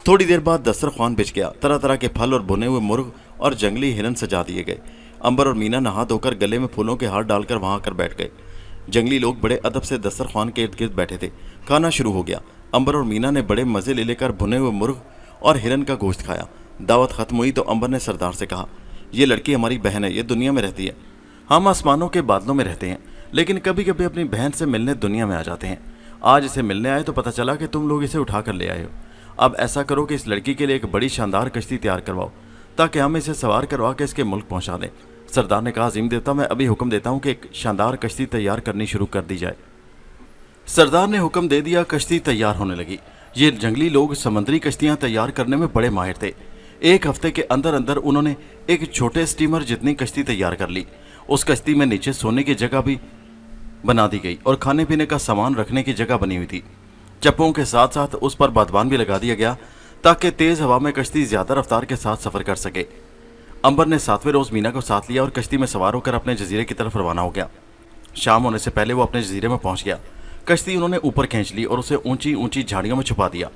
تھوڑی دیر بعد دسترخوان بچ گیا. طرح طرح کے پھل اور بھنے ہوئے مرغ اور جنگلی ہرن سجا دیے گئے. امبر اور مینا نہا دھو کر گلے میں پھولوں کے ہار ڈال کر وہاں کر بیٹھ گئے. جنگلی لوگ بڑے ادب سے دسترخوان کے ارد گرد بیٹھے تھے. کھانا شروع ہو گیا. امبر اور مینا نے بڑے مزے لے کر بھنے ہوئے مرغ اور ہرن کا گوشت کھایا. دعوت ختم ہوئی تو امبر نے سردار سے کہا, یہ لڑکی ہماری بہن ہے, یہ دنیا میں رہتی ہے. ہم آسمانوں کے بادلوں میں رہتے ہیں, لیکن کبھی کبھی اپنی بہن سے ملنے دنیا میں آ جاتے ہیں. آج اسے ملنے آئے تو پتہ چلا کہ تم لوگ اسے اٹھا کر لے آئے ہو. اب ایسا کرو کہ اس لڑکی کے لیے ایک بڑی شاندار کشتی تیار کرواؤ تاکہ ہم اسے سوار کروا کے اس کے ملک پہنچا دیں. سردار نے کہا, عظیم دیوتا, میں ابھی حکم دیتا ہوں کہ ایک شاندار کشتی تیار کرنی شروع کر دی جائے. سردار نے حکم دے دیا. کشتی تیار ہونے لگی. یہ جنگلی لوگ سمندری کشتیاں تیار کرنے میں بڑے ماہر تھے. ایک ہفتے کے اندر اندر انہوں نے ایک چھوٹے اسٹیمر جتنی کشتی تیار کر لی. اس کشتی میں نیچے سونے کی جگہ بھی बना दी गई और खाने पीने का सामान रखने की जगह बनी हुई थी। चप्पों के साथ साथ उस पर बादबान भी लगा दिया गया ताकि तेज हवा में कश्ती ज्यादा रफ्तार के साथ सफर कर सके। अंबर ने 7वें रोज मीना को साथ लिया और कश्ती में सवार होकर अपने जजीरे की तरफ रवाना हो गया। शाम होने से पहले वो अपने जजीरे में पहुंच गया। कश्ती उन्होंने ऊपर खींच ली और उसे ऊंची ऊंची झाड़ियों में छुपा दिया।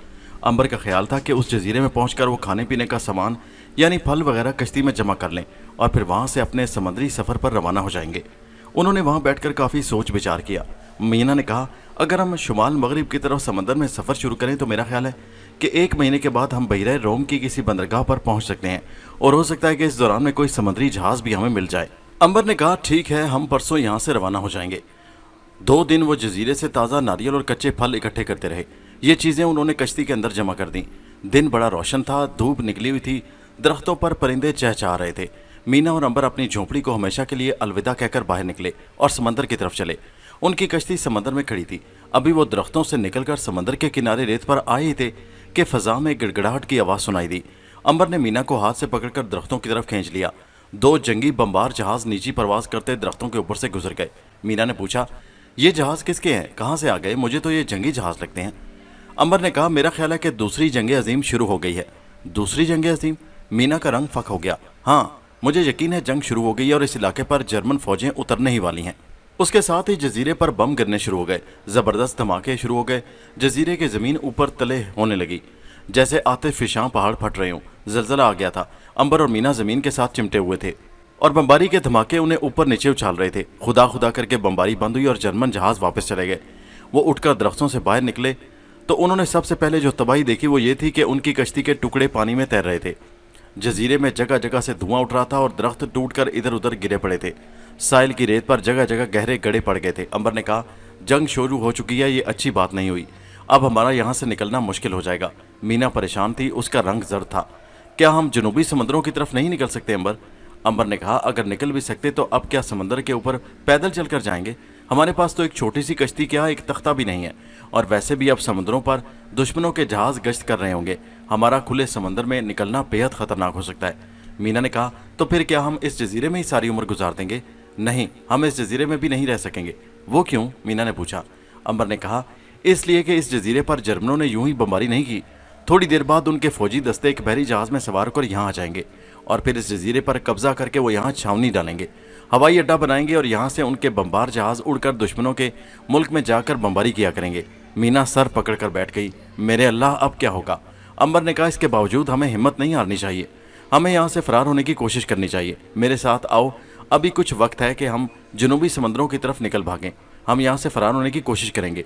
अंबर का ख्याल था कि उस जजीरे में पहुंचकर वो खाने पीने का सामान यानी फल वगैरह कश्ती में जमा कर लें और फिर वहां से अपने समुद्री सफर पर रवाना हो जाएंगे। उन्होंने वहां बैठकर काफी सोच विचार किया। मीना ने कहा, अगर हम शुमाल मगरिब की तरफ समंदर में सफर शुरू करें तो मेरा ख्याल है कि 1 महीने के बाद हम बहरे रोम की किसी बंदरगाह पर पहुंच सकते हैं और हो सकता है कि इस दौरान में कोई समुद्री जहाज भी हमें मिल जाए। अंबर ने कहा, ठीक है, हम परसों यहाँ से रवाना हो जाएंगे। 2 दिन वो जजीरे से ताज़ा नारियल और कच्चे फल इकट्ठे करते रहे। ये चीज़ें उन्होंने कश्ती के अंदर जमा कर दी। दिन बड़ा रोशन था, धूप निकली हुई थी, दरख्तों पर परिंदे चहचहा रहे थे। मीना और अंबर अपनी झोंपड़ी को हमेशा के लिए अलविदा कहकर बाहर निकले और समंदर की तरफ चले। उनकी कश्ती समंदर में खड़ी थी। अभी वो दरख्तों से निकलकर समंदर के किनारे रेत पर आए ही थे कि फजा में गिड़गिड़ाहट की आवाज़ सुनाई दी। अंबर ने मीना को हाथ से पकड़कर दरख्तों की तरफ खींच लिया। 2 जंगी बमबार जहाज नीची परवाज करते दरख्तों के ऊपर से गुजर गए। मीना ने पूछा, ये जहाज किसके हैं, कहाँ से आ गए? मुझे तो ये जंगी जहाज लगते हैं। अंबर ने कहा, मेरा ख्याल है कि दूसरी जंग अजीम शुरू हो गई है। दूसरी जंग अजीम? मीना का रंग फक हो गया। हाँ, मुझे यकीन है जंग शुरू हो गई है और इस इलाके पर जर्मन फौजें उतरने ही वाली हैं। उसके साथ ही जजीरे पर बम गिरने शुरू हो गए। ज़बरदस्त धमाके शुरू हो गए। जजीरे की ज़मीन ऊपर तले होने लगी जैसे आतिफिशां पहाड़ फट रहे हों। जलजला आ गया था। अंबर और मीना ज़मीन के साथ चिमटे हुए थे और बमबारी के धमाके उन्हें ऊपर नीचे उछाल रहे थे। खुदा खुदा करके बमबारी बंद हुई और जर्मन जहाज़ वापस चले गए। वो उठकर दरख्तों से बाहर निकले तो उन्होंने सबसे पहले जो तबाही देखी वो ये थी कि उनकी कश्ती के टुकड़े पानी में तैर रहे थे। जजीरे में जगह जगह से धुआं उठ रहा था और दरख्त टूटकर इधर उधर गिरे पड़े थे। साहिल की रेत पर जगह जगह गहरे गड़े पड़ गए थे। अंबर ने कहा, जंग शुरू हो चुकी है, ये अच्छी बात नहीं हुई। अब हमारा यहाँ से निकलना मुश्किल हो जाएगा। मीना परेशान थी, उसका रंग जर्द था। क्या हम जनूबी समंदरों की तरफ नहीं निकल सकते अंबर? अंबर ने कहा, अगर निकल भी सकते तो अब क्या समंदर के ऊपर पैदल चलकर जाएंगे? हमारे पास तो एक छोटी सी कश्ती, क्या एक तख्ता भी नहीं है, और वैसे भी अब समुद्रों पर दुश्मनों के जहाज गश्त कर रहे होंगे। हमारा खुले समंदर में निकलना बेहद खतरनाक हो सकता है। मीना ने कहा, तो फिर क्या हम इस जजीरे में ही सारी उम्र गुजार देंगे? नहीं, हम इस जजीरे में भी नहीं रह सकेंगे। वो क्यों? मीना ने पूछा। अंबर ने कहा, इसलिए कि इस जजीरे पर जर्मनों ने यूं ही बमबारी नहीं की। थोड़ी देर बाद उनके फौजी दस्ते एक बहरी जहाज में सवार होकर यहाँ आ जाएंगे और फिर इस जजीरे पर कब्जा करके वो यहाँ छावनी डालेंगे, हवाई अड्डा बनाएंगे और यहाँ से उनके बमबार जहाज उड़कर दुश्मनों के मुल्क में जाकर बमबारी किया करेंगे। मीना सर पकड़कर बैठ गई। मेरे अल्लाह, अब क्या होगा? अंबर ने कहा, इसके बावजूद हमें हिम्मत नहीं हारनी चाहिए। हमें यहाँ से फरार होने की कोशिश करनी चाहिए। मेरे साथ आओ, अभी कुछ वक्त है कि हम जनूबी समंदरों की तरफ निकल भागें। हम यहाँ से फरार होने की कोशिश करेंगे।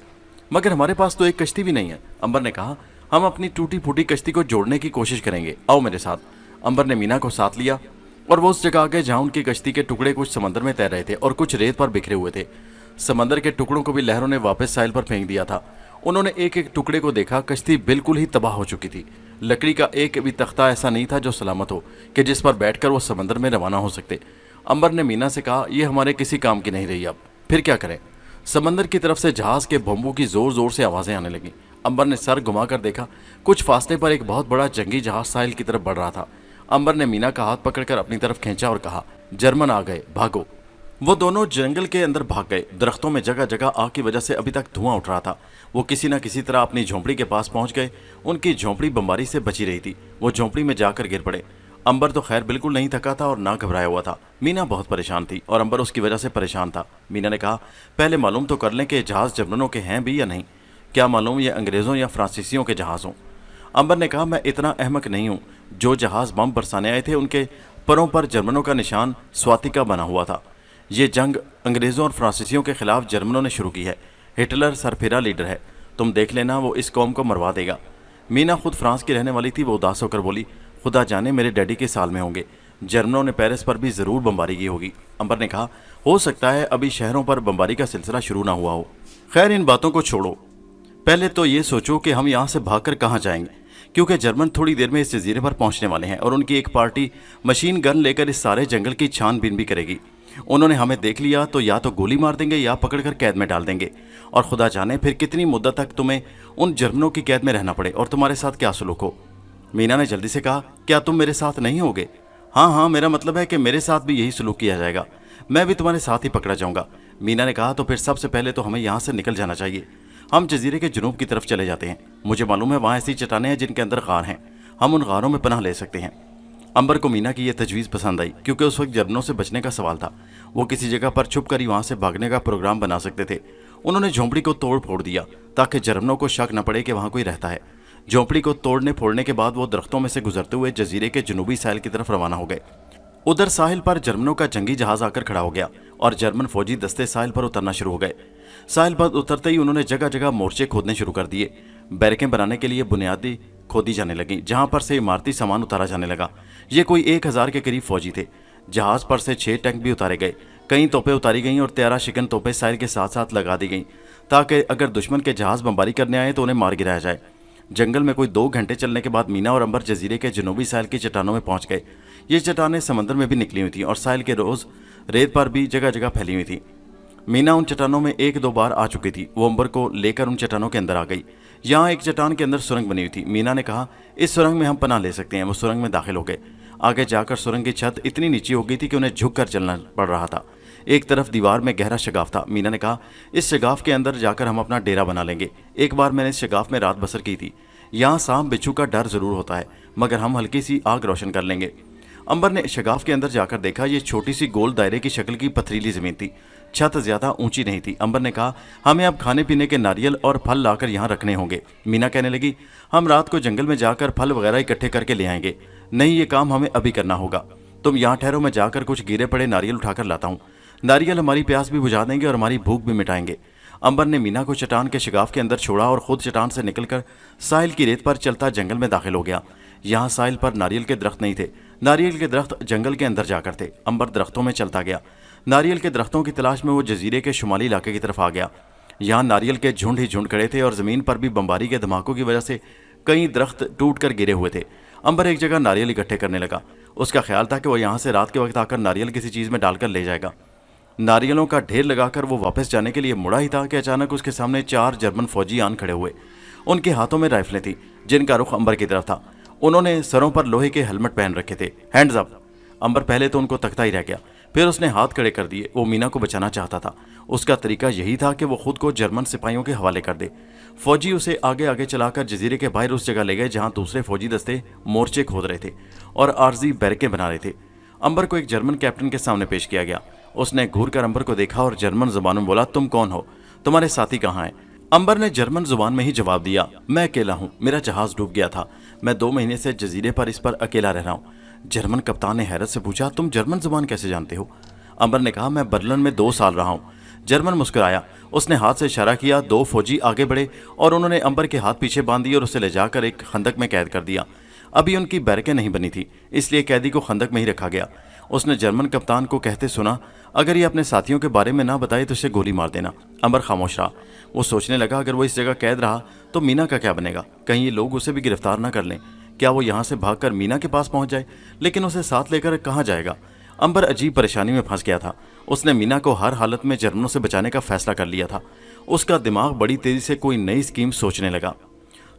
मगर हमारे पास तो एक कश्ती भी नहीं है। अंबर ने कहा, हम अपनी टूटी फूटी कश्ती को जोड़ने की कोशिश करेंगे, आओ मेरे साथ। अंबर ने मीना को साथ लिया और वो उस जगह आ गए जहाँ उनकी कश्ती के टुकड़े कुछ समंदर में तैर रहे थे और कुछ रेत पर बिखरे हुए थे। समंदर के टुकड़ों को भी लहरों ने वापस साहिल पर फेंक दिया था। उन्होंने एक एक टुकड़े को देखा। कश्ती बिल्कुल ही तबाह हो चुकी थी। लकड़ी का एक भी तख्ता ऐसा नहीं था जो सलामत हो कि जिस पर बैठकर वो समंदर में रवाना हो सकते। अंबर ने मीना से कहा, यह हमारे किसी काम की नहीं रही, अब फिर क्या करें? समंदर की तरफ से जहाज के बम्बों की जोर जोर से आवाजें आने लगी। अंबर ने सर घुमाकर देखा। कुछ फासले पर एक बहुत बड़ा जंगी जहाज साहिल की तरफ बढ़ रहा था। अंबर ने मीना का हाथ पकड़कर अपनी तरफ खींचा और कहा, जर्मन आ गए, भागो। वो दोनों जंगल के अंदर भाग गए। दरख्तों में जगह जगह आग की वजह से अभी तक धुआं उठ रहा था। वो किसी न किसी तरह अपनी झोंपड़ी के पास पहुंच गए। उनकी झोंपड़ी बमबारी से बची रही थी। वो झोंपड़ी में जाकर गिर पड़े। अंबर तो खैर बिल्कुल नहीं थका था और ना घबराया हुआ था। मीना बहुत परेशान थी और अंबर उसकी वजह से परेशान था। मीना ने कहा, पहले मालूम तो कर लें कि जहाज जर्मनों के हैं भी या नहीं। क्या मालूम ये अंग्रेज़ों या फ्रांसीसियों के जहाज़ हों। अंबर ने कहा, मैं इतना अहमक नहीं हूँ। जो जहाज़ बम बरसाने आए थे उनके परों पर जर्मनों का निशान स्वातिका बना हुआ था। ये जंग अंग्रेज़ों और फ्रांसीसियों के खिलाफ जर्मनों ने शुरू की है। हिटलर सरफिरा लीडर है। तुम देख लेना, वो इस कौम को मरवा देगा। मीना खुद फ्रांस की रहने वाली थी। वो उदास होकर बोली, खुदा जाने मेरे डैडी के साल में होंगे। जर्मनों ने पेरिस पर भी ज़रूर बमबारी की होगी। अंबर ने कहा, हो सकता है अभी शहरों पर बमबारी का सिलसिला शुरू ना हुआ हो। खैर, इन बातों को छोड़ो, पहले तो ये सोचो कि हम यहाँ से भागकर कहाँ जाएंगे, क्योंकि जर्मन थोड़ी देर में इस जजीरे पर पहुँचने वाले हैं और उनकी एक पार्टी मशीन गन लेकर इस सारे जंगल की छानबीन भी करेगी। उन्होंने हमें देख लिया तो या तो गोली मार देंगे या पकड़कर कैद में डाल देंगे, और खुदा जाने फिर कितनी मुद्दत तक तुम्हें उन जर्मनों की कैद में रहना पड़े और तुम्हारे साथ क्या सलूक हो। मीना ने जल्दी से कहा, क्या तुम मेरे साथ नहीं होगे? हाँ हाँ, मेरा मतलब है कि मेरे साथ भी यही सलूक किया जाएगा। मैं भी तुम्हारे साथ ही पकड़ा जाऊंगा। मीना ने कहा, तो फिर सबसे पहले तो हमें यहाँ से निकल जाना चाहिए। हम जजीरे के जुनूब की तरफ चले जाते हैं। मुझे मालूम है वहाँ ऐसी चट्टानें हैं जिनके अंदर गार हैं। हम उन गारों में पनाह ले सकते हैं। अंबर को मीना की यह तजवीज़ पसंद आई, क्योंकि उस वक्त जर्मनों से बचने का सवाल था। वो किसी जगह पर छुप कर ही वहाँ से भागने का प्रोग्राम बना सकते थे। उन्होंने झोंपड़ी को तोड़ फोड़ दिया ताकि जर्मनों को शक न पड़े कि वहाँ कोई रहता है। झोंपड़ी को तोड़ने फोड़ने के बाद वो दरख्तों में से गुजरते हुए जजीरे के जनूबी साहिल की तरफ रवाना हो गए। उधर साहिल पर जर्मनों का जंगी जहाज आकर खड़ा हो गया और जर्मन फौजी दस्ते साहिल पर उतरना शुरू हो गए। साहिल पर उतरते ही उन्होंने जगह जगह मोर्चे खोदने शुरू कर दिए। बैरकें बनाने के लिए बुनियादी खोदी जाने लगी, जहां पर से इमारती सामान उतारा जाने लगा। ये कोई 1000 के करीब फौजी थे। जहाज पर से 6 टैंक भी उतारे गए, कई तोपें उतारी गईं और 13 शिकन तोपें साहिल के साथ साथ लगा दी गईं, ताकि अगर दुश्मन के जहाज बमबारी करने आए तो उन्हें मार गिराया जाए। जंगल में कोई 2 घंटे चलने के बाद मीना और अंबर जजीरे के जनूबी साहिल की चट्टानों में पहुंच गए। ये चट्टानें समंदर में भी निकली हुई थी और साहिल के रोज रेत पर भी जगह जगह फैली हुई थी। मीना उन चट्टानों में 1-2 बार आ चुकी थी। वो अंबर को लेकर उन चट्टानों के अंदर आ गई। यहाँ एक चट्टान के अंदर सुरंग बनी हुई थी। मीना ने कहा, इस सुरंग में हम पनाह ले सकते हैं। वो सुरंग में दाखिल हो गए। आगे जाकर सुरंग की छत इतनी नीची हो गई थी कि उन्हें झुक कर चलना पड़ रहा था। एक तरफ दीवार में गहरा शगाफ था। मीना ने कहा, इस शगाफ के अंदर जाकर हम अपना डेरा बना लेंगे। एक बार मैंने इस शगाफ में रात बसर की थी। यहाँ सांप बिच्छू का डर जरूर होता है, मगर हम हल्की सी आग रोशन कर लेंगे। अंबर ने शगाफ के अंदर जाकर देखा। ये छोटी सी गोल दायरे की शक्ल की पथरीली जमीन थी। छत ज्यादा ऊंची नहीं थी। अंबर ने कहा, हमें अब खाने पीने के नारियल और फल लाकर यहाँ रखने होंगे। मीना कहने लगी, हम रात को जंगल में जाकर फल वगैरह इकट्ठे करके ले आएंगे। नहीं, ये काम हमें अभी करना होगा। तुम यहाँ ठहरो, मैं जाकर कुछ गिरे पड़े नारियल उठाकर लाता हूँ। नारियल हमारी प्यास भी बुझा देंगे और हमारी भूख भी मिटाएंगे। अंबर ने मीना को चट्टान के शगाफ के अंदर छोड़ा और खुद चट्टान से निकलकर साहिल की रेत पर चलता जंगल में दाखिल हो गया। यहाँ साहिल पर नारियल के दरख्त नहीं थे। नारियल के दरख्त जंगल के अंदर जाकर थे। अंबर दरख्तों में चलता गया। नारियल के दरख्तों की तलाश में वो जजीरे के शुमाली इलाके की तरफ आ गया। यहाँ नारियल के झुंड ही झुंड खड़े थे और ज़मीन पर भी बमबारी के धमाकों की वजह से कई दरख्त टूट कर गिरे हुए थे। अंबर एक जगह नारियल इकट्ठे करने लगा। उसका ख्याल था कि वो यहाँ से रात के वक्त आकर नारियल किसी चीज़ में डालकर ले जाएगा। नारियलों का ढेर लगाकर वो वापस जाने के लिए मुड़ा ही था कि अचानक उसके सामने 4 जर्मन फौजी आन खड़े हुए। उनके हाथों में राइफलें थी, जिनका रुख अंबर की तरफ था। उन्होंने सरों पर लोहे के हेलमेट पहन रखे थे। Hands up. अंबर पहले तो उनको तकता ही रह गया, फिर उसने हाथ खड़े कर दिए। वो मीना को बचाना चाहता था। उसका तरीका यही था कि वो खुद को जर्मन सिपाहियों के हवाले कर दे। फौजी उसे आगे आगे चलाकर जजीरे के बाहर उस जगह ले गए जहां दूसरे फौजी दस्ते मोर्चे खोद रहे थे और आर्जी बैरकें बना रहे थे। अंबर को एक जर्मन कैप्टन के सामने पेश किया गया। उसने घूर कर अंबर को देखा और जर्मन जुबान में बोला, तुम कौन हो? तुम्हारे साथी कहाँ हैं? अंबर ने जर्मन जुबान में ही जवाब दिया, मैं अकेला हूँ। मेरा जहाज डूब गया था। मैं 2 महीने से जजीरे पर इस पर अकेला रह रहा हूँ। जर्मन कप्तान ने हैरत से पूछा, तुम जर्मन जुबान कैसे जानते हो? अंबर ने कहा, मैं बर्लिन में 2 साल रहा हूँ। जर्मन मुस्कुराया। उसने हाथ से इशारा किया। 2 फौजी आगे बढ़े और उन्होंने अंबर के हाथ पीछे बांध दिए और उसे ले जाकर एक खंदक में कैद कर दिया। अभी उनकी बैरकें नहीं बनी थी, इसलिए कैदी को खंदक में ही रखा गया। उसने जर्मन कप्तान को कहते सुना, अगर ये अपने साथियों के बारे में ना बताए तो इसे गोली मार देना। अंबर खामोश रहा। वो सोचने लगा, अगर वो इस जगह कैद रहा तो मीना का क्या बनेगा? कहीं ये लोग उसे भी गिरफ्तार ना कर लें। क्या वो यहाँ से भागकर मीना के पास पहुँच जाए? लेकिन उसे साथ लेकर कहाँ जाएगा? अंबर अजीब परेशानी में फंस गया था। उसने मीना को हर हालत में जर्मनों से बचाने का फैसला कर लिया था। उसका दिमाग बड़ी तेजी से कोई नई स्कीम सोचने लगा।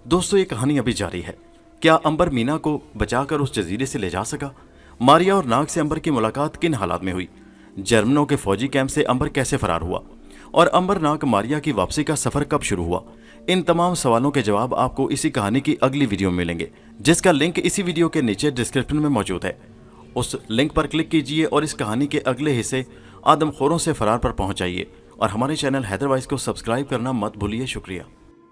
दोस्तों, ये कहानी अभी जारी है। क्या अंबर मीना को बचाकर उस जजीरे से ले जा सका? मारिया और नाग से अंबर की मुलाकात किन हालात में हुई? जर्मनों के फौजी कैंप से अंबर कैसे फरार हुआ? और अंबर नाग मारिया की वापसी का सफर कब शुरू हुआ? इन तमाम सवालों के जवाब आपको इसी कहानी की अगली वीडियो में मिलेंगे, जिसका लिंक इसी वीडियो के नीचे डिस्क्रिप्शन में मौजूद है। उस लिंक पर क्लिक कीजिए और इस कहानी के अगले हिस्से आदमखोरों से फरार पर पहुंच जाइए। और हमारे चैनल हैदर वॉइस को सब्सक्राइब करना मत भूलिए। शुक्रिया।